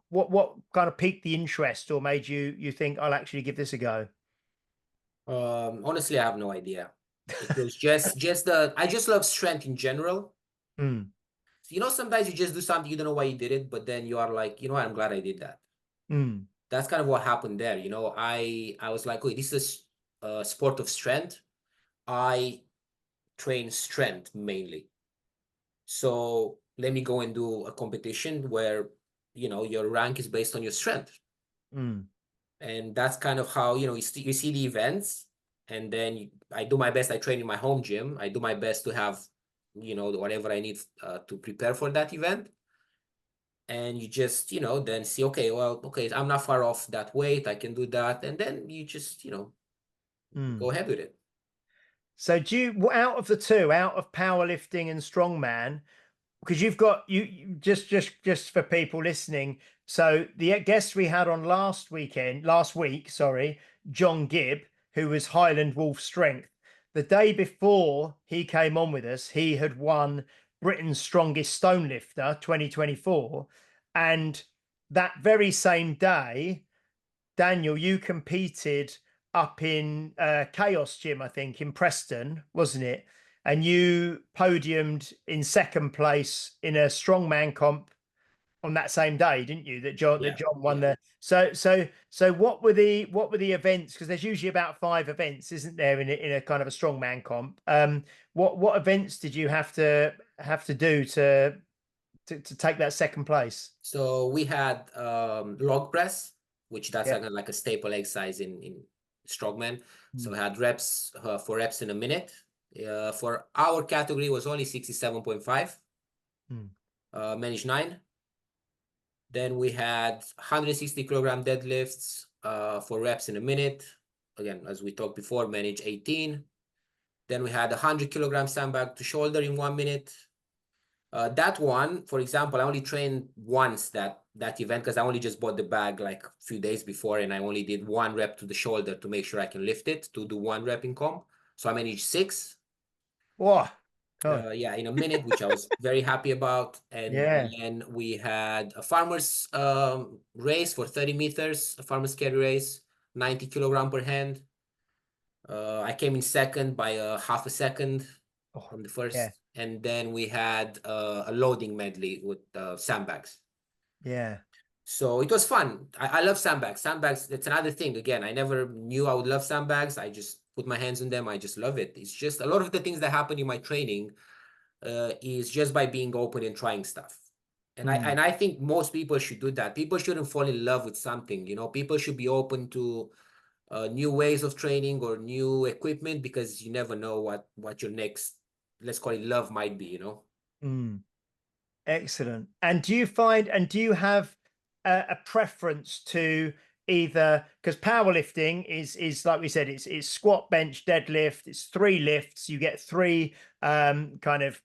what kind of piqued the interest or made you think, I'll actually give this a go? Honestly, I have no idea. It was just I just love strength in general. So, you know, sometimes you just do something, you don't know why you did it, but then you are like, you know what, I'm glad I did that. That's kind of what happened there. You know, I was like, oh, this is a sport of strength. I train strength mainly. So let me go and do a competition where, you know, your rank is based on your strength. Mm. And that's kind of how, you know, you see the events, and then I do my best. I train in my home gym. I do my best to have, you know, whatever I need to prepare for that event. And you just, you know, then see, okay, well, okay, I'm not far off that weight. I can do that. And then you just, you know, go ahead with it. So do you, out of the two, out of powerlifting and strongman, because you've got you just for people listening, so the guest we had on last week, sorry, John Gibb, who was Highland Wolf Strength, the day before he came on with us, he had won Britain's Strongest Stone Lifter 2024, and that very same day, Daniel, you competed up in Chaos Gym, I think, in Preston, wasn't it? And you podiumed in second place in a strongman comp on that same day, didn't you? That John won the. So what were the events? Because there's usually about 5 events, isn't there, in a kind of a strongman comp? What events did you have to do to take that second place? So we had log press, which that's like a staple exercise in strongman. So we had reps 4 reps in a minute. For our category, it was only 67.5. Managed 9. Then we had 160 kilogram deadlifts 4 reps in a minute. Again, as we talked before, managed 18. Then we had 100 kilogram sandbag to shoulder in 1 minute. That one, for example, I only trained once that event because I only just bought the bag like a few days before, and I only did 1 rep to the shoulder to make sure I can lift it, to do 1 rep in comp. So I managed 6. Wow. In a minute, which I was very happy about. And then we had a farmer's race for 30 meters, a farmer's carry race, 90 kilogram per hand. I came in second by half a second on the first. And then we had a loading medley with sandbags. So it was fun. I love sandbags. Sandbags, that's another thing. Again, I never knew I would love sandbags. I just put my hands on them. I just love it. It's just a lot of the things that happen in my training is just by being open and trying stuff. And I think most people should do that. People shouldn't fall in love with something. You know, people should be open to new ways of training or new equipment, because you never know what your next, let's call it, love might be, you know. Excellent. And do you have a preference to either, because powerlifting is like we said, it's squat, bench, deadlift, it's 3 lifts, you get 3 kind of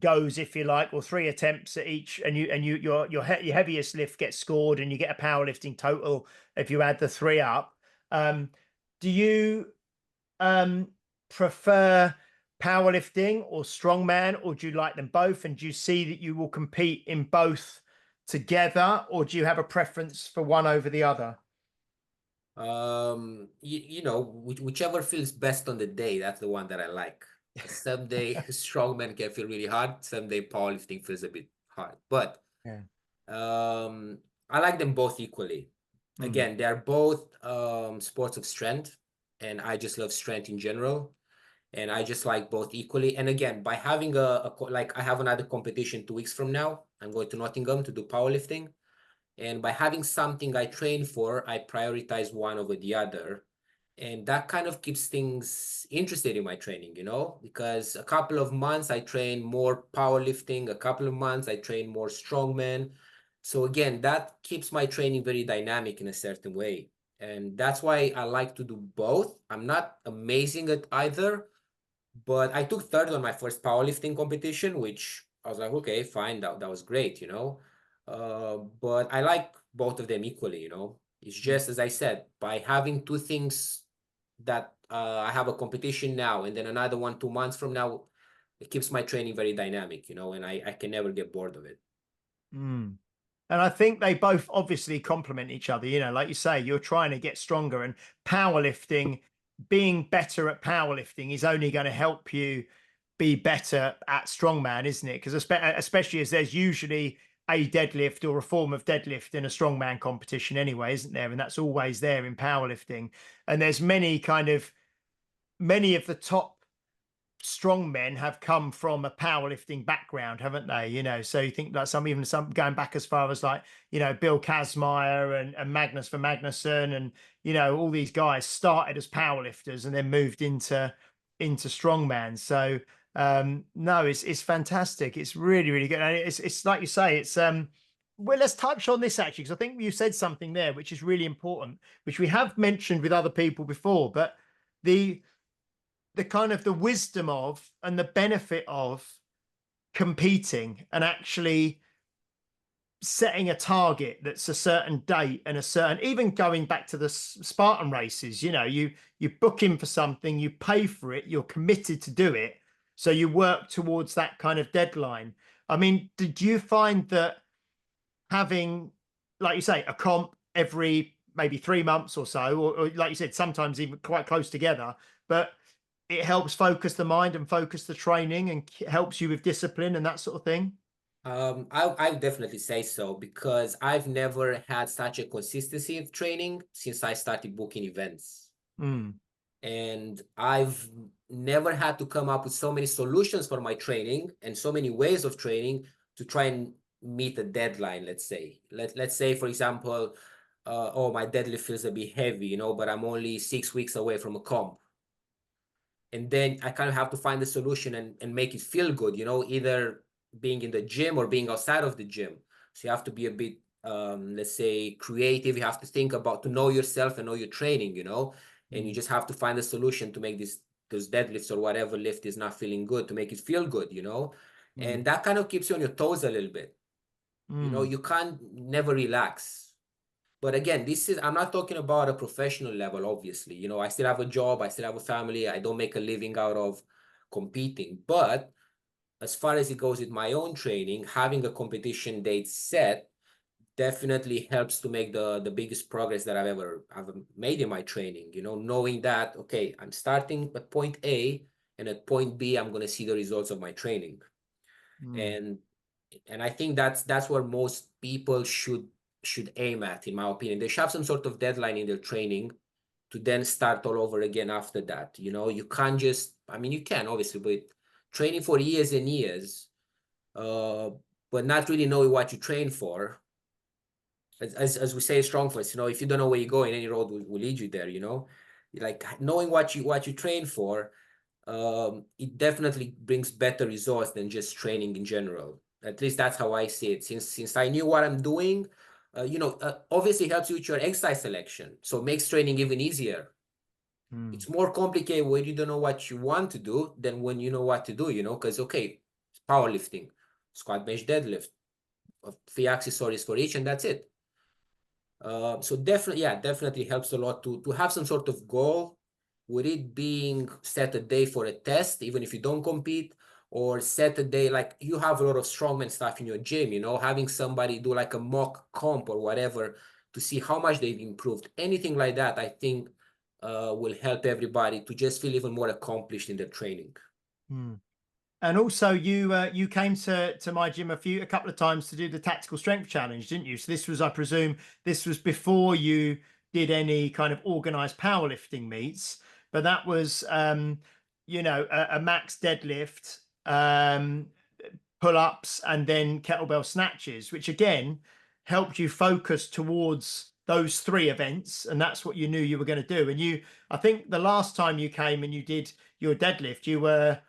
goes, if you like, or 3 attempts at each, and your heaviest lift gets scored, and you get a powerlifting total if you add the 3 up. Do you prefer powerlifting or strongman, or do you like them both? And do you see that you will compete in both together, or do you have a preference for one over the other? You know, whichever feels best on the day, that's the one that I like. Some day strongman can feel really hard, some day powerlifting feels a bit hard, but I like them both equally. Again, they are both sports of strength, and I just love strength in general, and I just like both equally. And again, by having like I have another competition 2 weeks from now, I'm going to Nottingham to do powerlifting, and by having something I train for, I prioritize one over the other. And that kind of keeps things interested in my training, you know, because a couple of months I train more powerlifting, a couple of months I train more strongman. So again, that keeps my training very dynamic in a certain way. And that's why I like to do both. I'm not amazing at either, but I took 3rd on my first powerlifting competition, which I was like, okay, fine, that was great, you know. But I like both of them equally, you know. It's just, as I said, by having 2 things that I have a competition now and then another one 2 months from now, it keeps my training very dynamic, you know, and I can never get bored of it. And I think they both obviously complement each other. You know, like you say, you're trying to get stronger, and powerlifting, being better at powerlifting is only going to help you be better at strongman, isn't it? Because especially as there's usually a deadlift or a form of deadlift in a strongman competition anyway, isn't there? And that's always there in powerlifting. And there's many of the top strong men have come from a powerlifting background, haven't they? You know, so you think like even some going back as far as like, you know, Bill Kazmaier and Magnus for Magnusson, and, you know, all these guys started as powerlifters and then moved into strongman. So no, it's fantastic. It's really, really good. And it's like you say, it's well, let's touch on this actually, because I think you said something there which is really important, which we have mentioned with other people before, but the kind of the wisdom of and the benefit of competing and actually setting a target that's a certain date and a certain, even going back to the Spartan races, you know, you book in for something, you pay for it, you're committed to do it, so you work towards that kind of deadline. I mean, did you find that having, like you say, a comp every maybe 3 months or so, or like you said, sometimes even quite close together, but it helps focus the mind and focus the training and helps you with discipline and that sort of thing? I would definitely say so, because I've never had such a consistency of training since I started booking events. And I've never had to come up with so many solutions for my training and so many ways of training to try and meet a deadline. Let's say, let's say, for example, oh, my deadlift feels a bit heavy, you know, but I'm only 6 weeks away from a comp. And then I kind of have to find a solution and make it feel good, you know, either being in the gym or being outside of the gym. So you have to be a bit, let's say, creative. You have to think about, to know yourself and know your training, you know, and you just have to find a solution to make those deadlifts or whatever lift is not feeling good, to make it feel good, you know. And that kind of keeps you on your toes a little bit. You know, you can't never relax. But again, I'm not talking about a professional level, obviously. You know, I still have a job, I still have a family, I don't make a living out of competing. But as far as it goes with my own training, having a competition date set definitely helps to make the biggest progress that I've ever made in my training. You know, knowing that, okay, I'm starting at point A, and at point B, I'm going to see the results of my training. And I think that's where most people should aim at, in my opinion. They should have some sort of deadline in their training to then start all over again after that. You know, you can't just, I mean, you can obviously, but training for years and years, but not really knowing what you train for. As we say, Strongfirst, you know, if you don't know where you're going, any road will lead you there, you know. Like knowing what you train for, it definitely brings better results than just training in general. At least that's how I see it. Since I knew what I'm doing, you know, obviously helps you with your exercise selection. So it makes training even easier. It's more complicated when you don't know what you want to do than when you know what to do, you know, because, okay, it's powerlifting, squat, bench, deadlift, 3 accessories for each, and that's it. So definitely helps a lot to have some sort of goal, with it being set a day for a test, even if you don't compete, or set a day, like you have a lot of strongman stuff in your gym, you know, having somebody do like a mock comp or whatever to see how much they've improved. Anything like that, I think will help everybody to just feel even more accomplished in their training. And also, you came to my gym a couple of times to do the tactical strength challenge, didn't you? So this was, I presume, this was before you did any kind of organized powerlifting meets, but that was, you know, a max deadlift, pull-ups, and then kettlebell snatches, which again helped you focus towards those 3 events, and that's what you knew you were going to do. And I think the last time you came and you did your deadlift,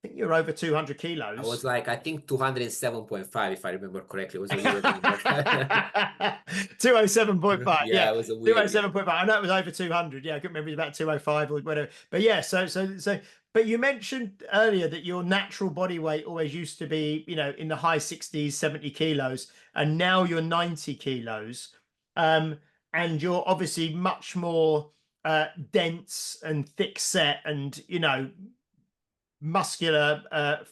I think you're over 200 kilos. I was like, I think 207.5, if I remember correctly. It was a weird 207.5. Yeah, it was a weird 207.5. I know it was over 200. Yeah, I couldn't remember, about 205 or whatever. But yeah, so but you mentioned earlier that your natural body weight always used to be, you know, in the high 60s, 70 kilos, and now you're 90 kilos. And you're obviously much more dense and thick set and, you know, muscular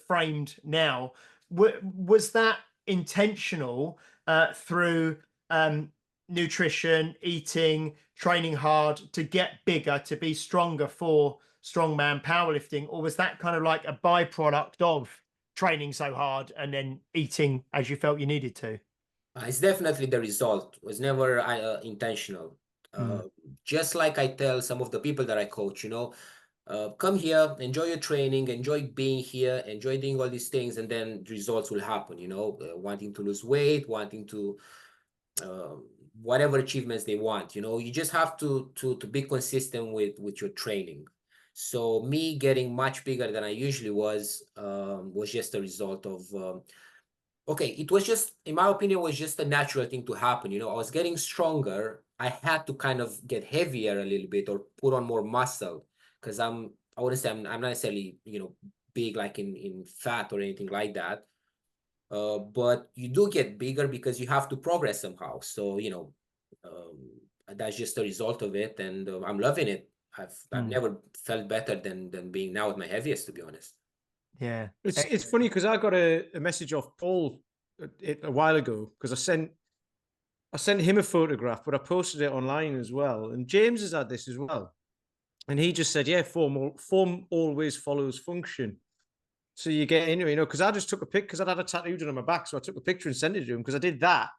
framed now. Was that intentional through nutrition, eating, training hard to get bigger, to be stronger for strongman powerlifting, or was that kind of like a byproduct of training so hard and then eating as you felt you needed to? It's definitely the result. It was never intentional. Just like I tell some of the people that I coach, you know, come here, enjoy your training, enjoy being here, enjoy doing all these things, and then results will happen, you know, wanting to lose weight, wanting to whatever achievements they want, you know. You just have to be consistent with your training. So me getting much bigger than I usually was just a result of okay, it was just, in my opinion, was just a natural thing to happen. You know, I was getting stronger. I had to kind of get heavier a little bit or put on more muscle because I wouldn't say I'm not necessarily, you know, big like in fat or anything like that. But you do get bigger because you have to progress somehow. So, you know, that's just a result of it. And I'm loving it. I've never felt better than being now at my heaviest, to be honest. Yeah. It's funny because I got a message off Paul a while ago because I sent him a photograph, but I posted it online as well. And James has had this as well. And he just said, yeah, form always follows function. So you get into it, you know, because I just took a pic because I'd had a tattoo done on my back. So I took a picture and sent it to him because I did that.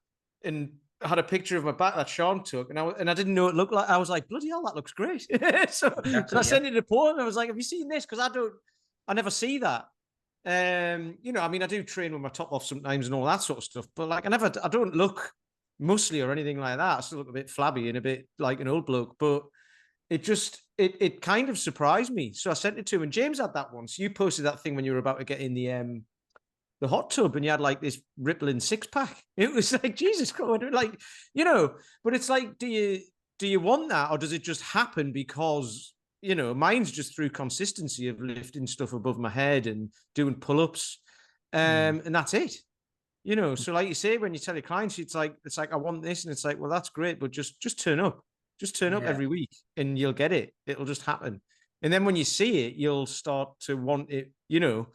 And I had a picture of my back that Sean took. And I didn't know it looked like, I was like, bloody hell, that looks great. so I sent it to Paul and I was like, have you seen this? Because I never see that. You know, I mean, I do train with my top off sometimes and all that sort of stuff, but like I don't look muscly or anything like that. I still look a bit flabby and a bit like an old bloke, but it kind of surprised me. So I sent it to him, and James had that once. You posted that thing when you were about to get in the hot tub, and you had like this rippling 6-pack. It was like, Jesus God, like, you know. But it's like, do you want that, or does it just happen because, you know, mine's just through consistency of lifting stuff above my head and doing pull-ups, and that's it. You know, so like you say, when you tell your clients, it's like I want this, and it's like, well, that's great, but just turn up. Just turn up every week and you'll get it. It'll just happen. And then when you see it, you'll start to want it, you know,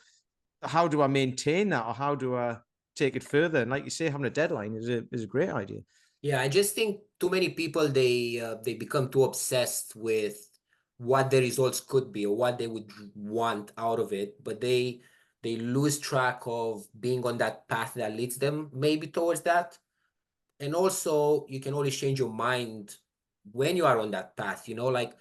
how do I maintain that, or how do I take it further? And like you say, having a deadline is a great idea. Yeah, I just think too many people, they become too obsessed with what the results could be or what they would want out of it, but they lose track of being on that path that leads them maybe towards that. And also, you can always change your mind when you are on that path, you know, like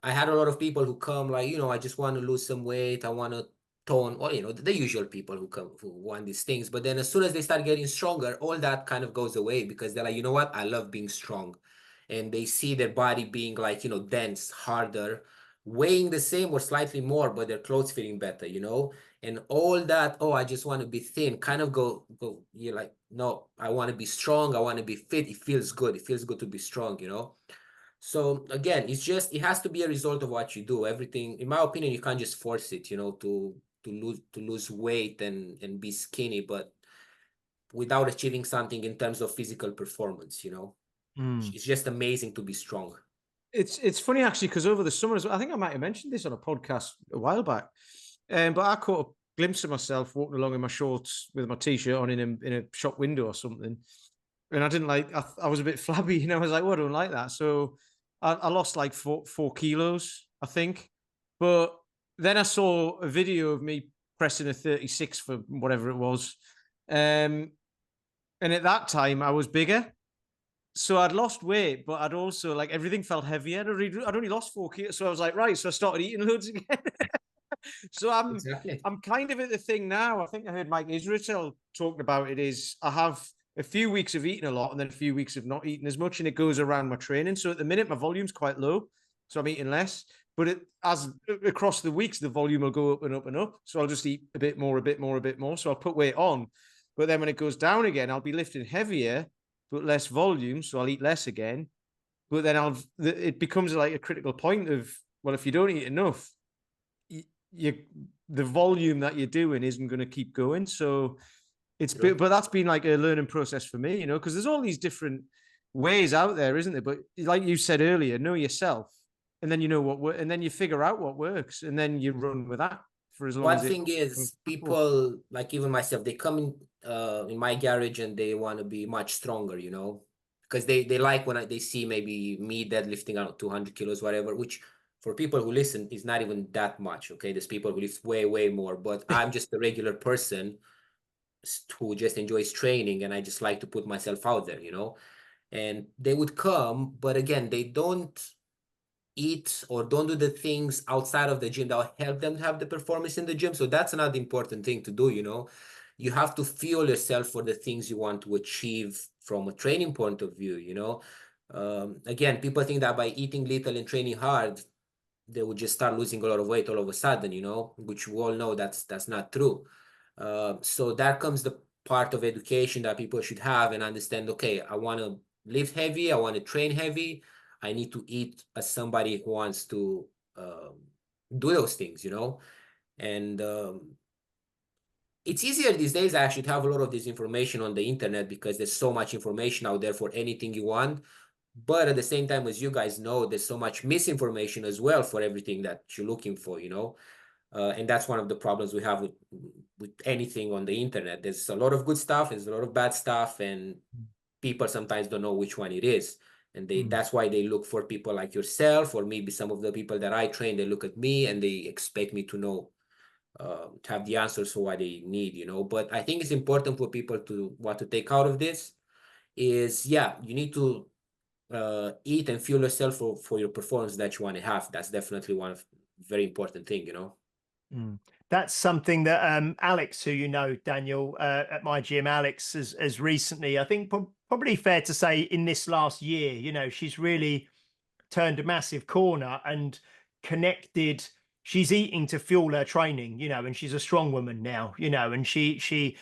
I had a lot of people who come like, you know, I just want to lose some weight, I want to tone, or, you know, the usual people who come, who want these things. But then as soon as they start getting stronger, all that kind of goes away because they're like, you know what, I love being strong. And they see their body being like, you know, dense, harder, weighing the same or slightly more, but their clothes fitting better, you know? And all that, oh, I just want to be thin, kind of go, you're like, no, I want to be strong, I want to be fit. It feels good. It feels good to be strong, you know? So again, it's just, it has to be a result of what you do. Everything, in my opinion, you can't just force it, you know, to lose weight and be skinny, but without achieving something in terms of physical performance, you know. It's just amazing to be strong. It's funny actually, because over the summer, I think I might have mentioned this on a podcast a while back, but I caught a glimpse of myself walking along in my shorts with my t-shirt on in a shop window or something, and I didn't like. I was a bit flabby, you know. I was like, "Oh, I don't like that." So I lost like 4 kilos, I think. But then I saw a video of me pressing a 36 for whatever it was, and at that time I was bigger. So I'd lost weight, but I'd also like everything felt heavier. I'd only lost 4 kilos, so I was like, right. So I started eating loads again. So I'm kind of at the thing now. I think I heard Mike Israel talking about it. Is I have a few weeks of eating a lot and then a few weeks of not eating as much, and it goes around my training. So at the minute, my volume's quite low, so I'm eating less. But as across the weeks, the volume will go up and up and up. So I'll just eat a bit more, a bit more, a bit more. So I'll put weight on. But then when it goes down again, I'll be lifting heavier but less volume, so I'll eat less again. But then it becomes like a critical point of, well, if you don't eat enough, the volume that you're doing isn't going to keep going. So but that's been like a learning process for me, you know, because there's all these different ways out there, isn't there? But like you said earlier, know yourself, and then you know and then you figure out what works, and then you run with that for as long One as thing is, people like even myself, they come in my garage and they want to be much stronger, you know, because they like when they see maybe me deadlifting out 200 kilos, whatever, which for people who listen is not even that much. Okay, there's people who lift way more, but I'm just a regular person who just enjoys training, and I just like to put myself out there, you know. And they would come, but again, they don't eat or don't do the things outside of the gym that will help them to have the performance in the gym. So that's another important thing to do, you know. You have to fuel yourself for the things you want to achieve from a training point of view, you know. Again, people think that by eating little and training hard, they would just start losing a lot of weight all of a sudden, you know, which we all know that's not true. So that comes the part of education that people should have and understand, okay, I want to lift heavy, I want to train heavy, I need to eat as somebody who wants to do those things, you know. And it's easier these days actually to have a lot of this information on the internet because there's so much information out there for anything you want. But at the same time, as you guys know, there's so much misinformation as well for everything that you're looking for, you know. And that's one of the problems we have with anything on the internet. There's a lot of good stuff, there's a lot of bad stuff, and people sometimes don't know which one it is. And that's why they look for people like yourself, or maybe some of the people that I train, they look at me and they expect me to know, to have the answers for what they need, you know. But I think it's important for people to what to take out of this is, yeah, you need to eat and fuel yourself for your performance that you want to have. That's definitely one of very important thing, you know. That's something that Alex, who you know, Daniel, at my gym, Alex has recently, I think probably fair to say in this last year, you know, she's really turned a massive corner and connected. She's eating to fuel her training, you know, and she's a strong woman now, you know, and she's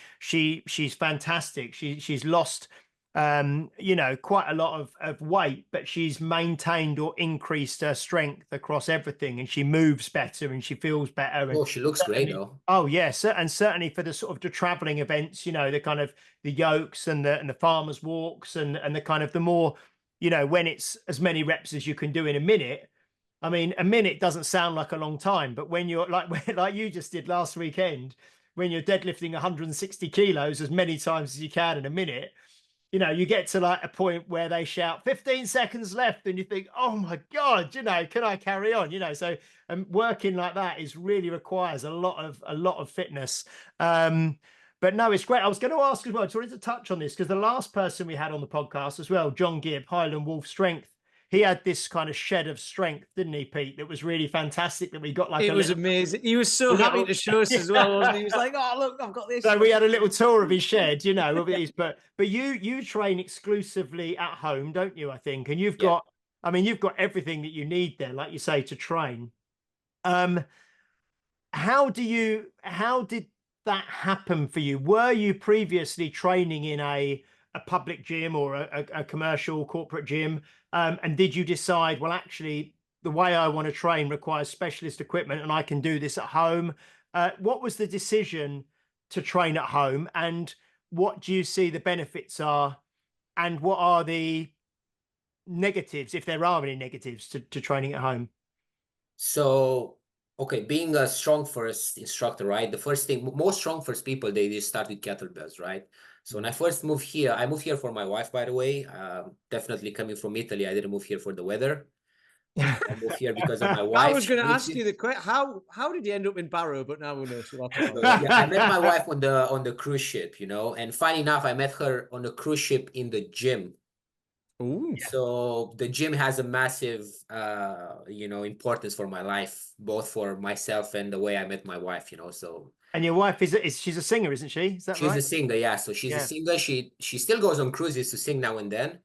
fantastic. She's lost you know, quite a lot of weight, but she's maintained or increased her strength across everything, and she moves better and she feels better. Oh, she looks great though. Oh yes, and certainly for the sort of the traveling events, you know, the kind of the yokes and the farmers walks and the kind of the more, you know, when it's as many reps as you can do in a minute. I mean, a minute doesn't sound like a long time, but when you're like you just did last weekend, when you're deadlifting 160 kilos as many times as you can in a minute, you know, you get to like a point where they shout 15 seconds left and you think, oh my God, you know, can I carry on? You know, so working like that is really requires a lot of fitness. But no, it's great. I was going to ask as well, I just wanted to touch on this because the last person we had on the podcast as well, John Gibb, Highland Wolf Strength, he had this kind of shed of strength, didn't he, Pete? That was really fantastic that we got like it was amazing. He was so happy to show us as well, wasn't he? He was like, oh, look, I've got this. So we had a little tour of his shed, you know, of his, but you train exclusively at home, don't you, I think? And you've got, I mean, you've got everything that you need there, like you say, to train. How did that happen for you? Were you previously training in a public gym or a commercial corporate gym? And did you decide, well, actually, the way I want to train requires specialist equipment and I can do this at home? What was the decision to train at home, and what do you see the benefits are, and what are the negatives, if there are any negatives, to training at home? So, okay, being a Strongfirst instructor, right? The first thing, most Strongfirst people, they start with kettlebells, right? So when I first moved here, I moved here for my wife, by the way. Definitely coming from Italy, I didn't move here for the weather. I moved here because of my wife. I was going to ask you the question: how did you end up in Barrow? But now we know. So yeah, I met my wife on the cruise ship, you know. And funny enough, I met her on the cruise ship in the gym. Ooh. So the gym has a massive, you know, importance for my life, both for myself and the way I met my wife, you know. So. And your wife she's a singer, isn't she? Is that she's right? a singer, yeah. So she's a singer. She still goes on cruises to sing now and then.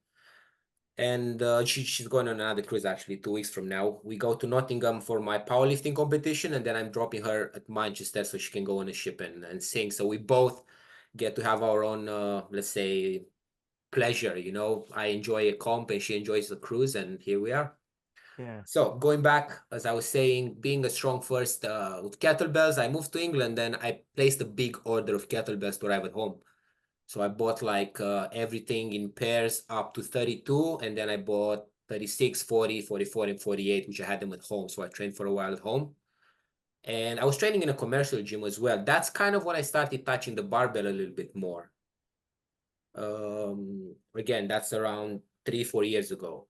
And she's going on another cruise actually 2 weeks from now. We go to Nottingham for my powerlifting competition, and then I'm dropping her at Manchester so she can go on a ship and sing. So we both get to have our own, let's say, pleasure. You know, I enjoy a comp and she enjoys the cruise, and here we are. Yeah. So going back, as I was saying, being a Strongfirst with kettlebells, I moved to England and I placed a big order of kettlebells to arrive at home. So I bought like everything in pairs up to 32, and then I bought 36, 40, 44, and 48, which I had them at home. So I trained for a while at home. And I was training in a commercial gym as well. That's kind of when I started touching the barbell a little bit more. Again, that's around 3-4 years ago.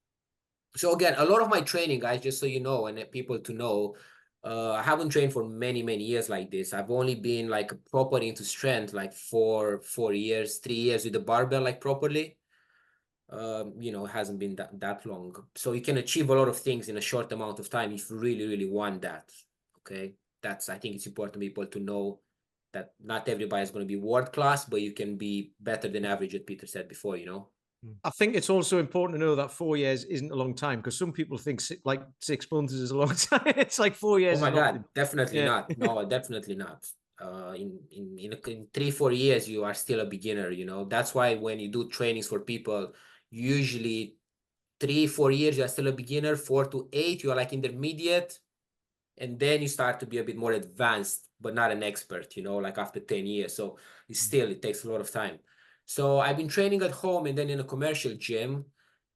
So again, a lot of my training, guys, just so you know, and people to know, I haven't trained for many years like this. I've only been like proper into strength like 4 years, 3 years with the barbell like properly. you know, it hasn't been that long. So you can achieve a lot of things in a short amount of time if you really, really want that. Okay. I think it's important for people to know that not everybody is going to be world class, but you can be better than average, as Peter said before, you know. I think it's also important to know that 4 years isn't a long time, because some people think like 6 months is a long time. It's like 4 years. Oh my is God, nothing. definitely Yeah. not. No, definitely not. In 3-4 years, you are still a beginner, you know. That's why when you do trainings for people, usually 3-4 years, you're still a beginner. 4 to 8, you are like intermediate. And then you start to be a bit more advanced, but not an expert, you know, like after 10 years. So it takes a lot of time. So I've been training at home and then in a commercial gym.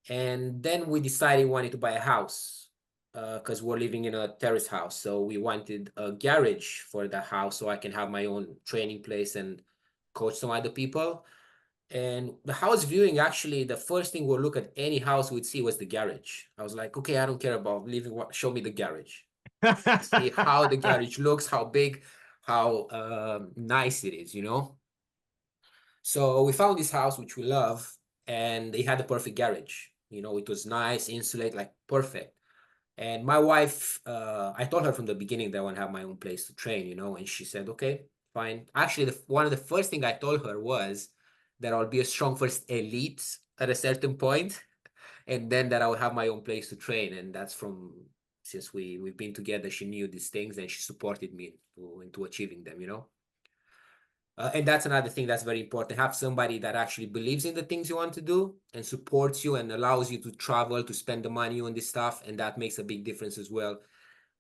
And then we decided we wanted to buy a house because we're living in a terrace house. So we wanted a garage for the house so I can have my own training place and coach some other people. And the house viewing, actually, the first thing we'll look at any house we'd see was the garage. I was like, okay, I don't care about living. Show me the garage. See how the garage looks, how big, how nice it is, you know. So we found this house, which we love, and it had the perfect garage. You know, it was nice, insulate, like perfect. And my wife, I told her from the beginning that I want to have my own place to train, you know, and she said, okay, fine. Actually, one of the first thing I told her was that I'll be a Strongfirst Elite at a certain point, and then that I will have my own place to train. And that's since we've been together, she knew these things and she supported me into achieving them, you know. And that's another thing that's very important. Have somebody that actually believes in the things you want to do and supports you and allows you to travel, to spend the money on this stuff. And that makes a big difference as well.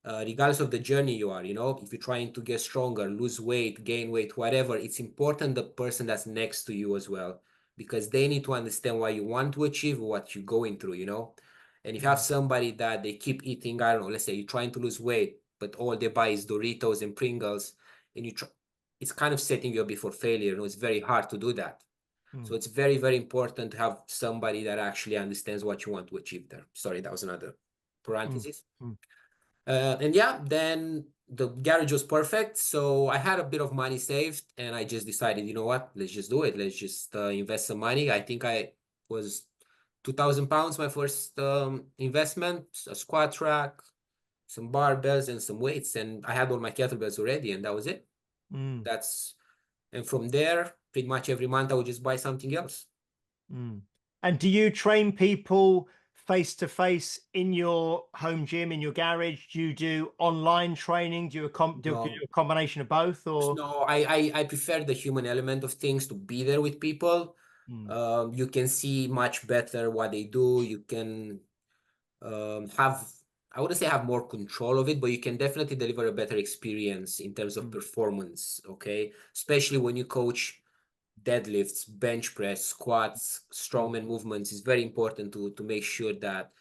Regardless of the journey you are, you know, if you're trying to get stronger, lose weight, gain weight, whatever, it's important the person that's next to you as well, because they need to understand what you want to achieve, what you're going through, you know. And if you have somebody that they keep eating, I don't know, let's say you're trying to lose weight, but all they buy is Doritos and Pringles, and it's kind of setting you up before failure. You know, it's very hard to do that. So it's very, very important to have somebody that actually understands what you want to achieve there. Sorry, that was another parenthesis. And yeah, then the garage was perfect. So I had a bit of money saved and I just decided, you know what, let's just do it. Let's just invest some money. I think I was £2,000, my first investment, a squat rack, some barbells and some weights. And I had all my kettlebells already and that was it. And from there, pretty much every month I would just buy something else. And do you train people face to face in your home gym, in your garage? Do you do online training? Do you do a combination of both? Or no, I prefer the human element of things, to be there with people. You can see much better what they do. You can I wouldn't say have more control of it, but you can definitely deliver a better experience in terms of performance. Okay, especially when you coach deadlifts, bench press, squats, strongman movements. Is very important to make sure that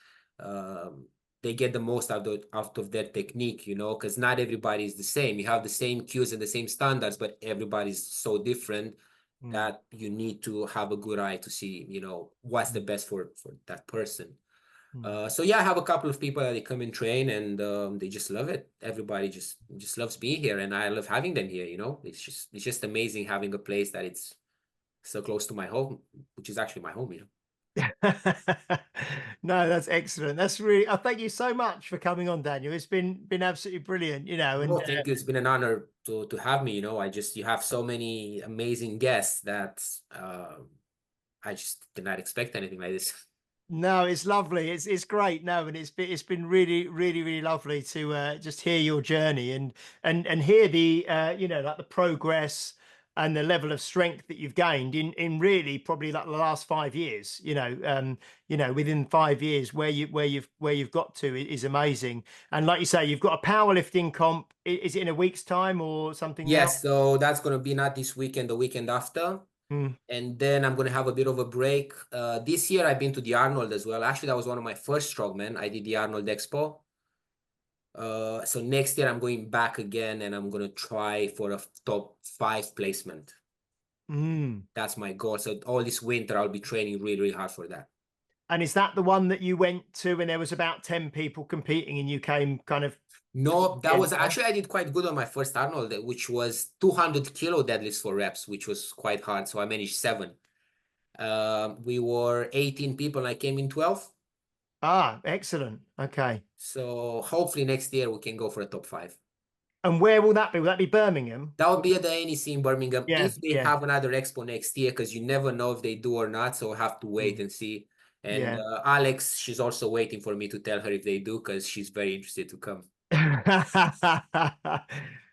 they get the most out of their technique, you know, because not everybody is the same. You have the same cues and the same standards, but everybody's so different that you need to have a good eye to see, you know, what's the best for that person. So yeah, I have a couple of people that they come and train and they just love it. Everybody just loves being here, and I love having them here, you know. It's just amazing having a place that it's so close to my home, which is actually my home, you know. No, that's excellent. That's really, thank you so much for coming on, Daniel. It's been absolutely brilliant, you know. And thank you. It's been an honor to have me, you know. You have so many amazing guests that I just did not expect anything like this. No, it's lovely. It's great. No, and it's been really, really, really lovely to just hear your journey and hear the you know, like the progress and the level of strength that you've gained in really probably like the last 5 years. You know, within 5 years where you've got to is amazing. And like you say, you've got a powerlifting comp. Is it in a week's time or something? Yes, so that's gonna be not this weekend, the weekend after. And then I'm going to have a bit of a break. This year, I've been to the Arnold as well. Actually, that was one of my first strongmen. I did the Arnold Expo. So next year, I'm going back again, and I'm going to try for a top 5 placement. That's my goal. So all this winter, I'll be training really, really hard for that. And is that the one that you went to when there was about 10 people competing and you came kind of... No, that was actually, I did quite good on my first Arnold, which was 200 kilo deadlifts for reps, which was quite hard. So I managed 7. We were 18 people and I came in 12. Ah, excellent. Okay. So hopefully next year we can go for a top 5. And where will that be? Will that be Birmingham? That would be at the NEC in Birmingham Yeah, if they yeah. have another expo next year, because you never know if they do or not. So we'll have to wait and see. And Yeah. Alex, she's also waiting for me to tell her if they do, because she's very interested to come.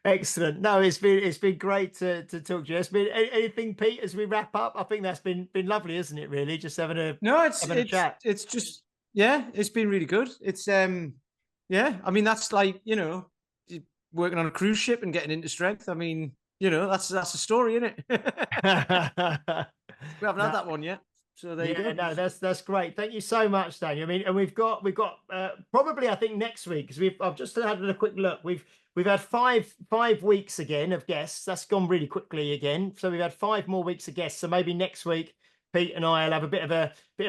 Excellent. No, it's been great to talk to you. It's been anything, Pete, as we wrap up. I think that's been lovely, isn't it? Really, just having a chat. It's just, yeah, it's been really good. It's yeah, I mean, that's like, you know, working on a cruise ship and getting into strength. I mean, you know, that's a story, isn't it? We haven't had that one yet. So there you go. No, that's great. Thank you so much, Daniel. I mean, and we've got probably, I think, next week, because I've just had a quick look. We've had five weeks again of guests. That's gone really quickly again. So we've had 5 more weeks of guests. So maybe next week, Pete and I will have a bit of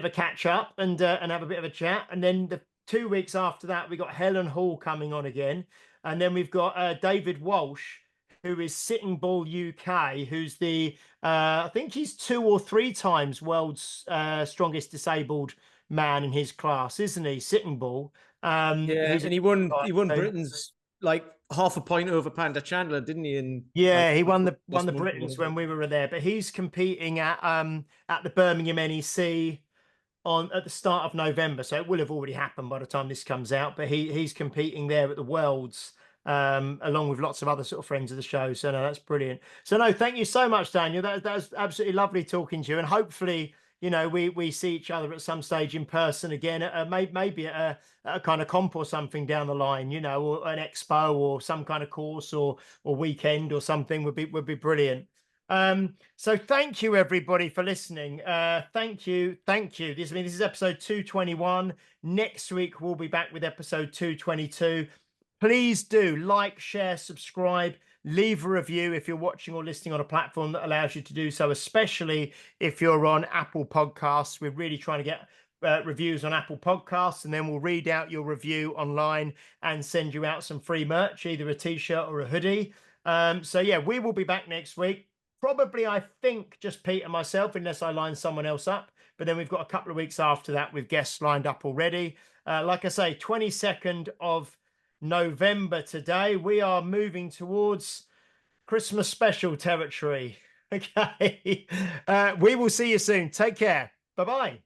a catch up and have a bit of a chat. And then the 2 weeks after that, we got Helen Hall coming on again, and then we've got David Walsh, who is Sitting Bull UK, who's the I think he's 2 or 3 times world's strongest disabled man in his class, isn't he? Sitting Bull. Yeah, and he won Britain's like 0.5 point over Panda Chandler, didn't he? And yeah, like, he won the Britain's when we were there, but he's competing at the Birmingham NEC at the start of November, so it will have already happened by the time this comes out. But he's competing there at the Worlds, along with lots of other sort of friends of the show. So no, that's brilliant. So no, thank you so much, Daniel. That was absolutely lovely talking to you, and hopefully, you know, we see each other at some stage in person again, maybe at a kind of comp or something down the line, you know, or an expo or some kind of course or weekend or something would be brilliant. So thank you everybody for listening. Thank you. This is episode 221. Next week we'll be back with episode 222. Please do like, share, subscribe, leave a review if you're watching or listening on a platform that allows you to do so, especially if you're on Apple Podcasts. We're really trying to get reviews on Apple Podcasts, and then we'll read out your review online and send you out some free merch, either a t-shirt or a hoodie. So yeah, we will be back next week. Probably, I think, just Pete and myself, unless I line someone else up. But then we've got a couple of weeks after that with guests lined up already. Like I say, 22nd of November today. We are moving towards Christmas special territory. Okay. We will see you soon. Take care. Bye-bye.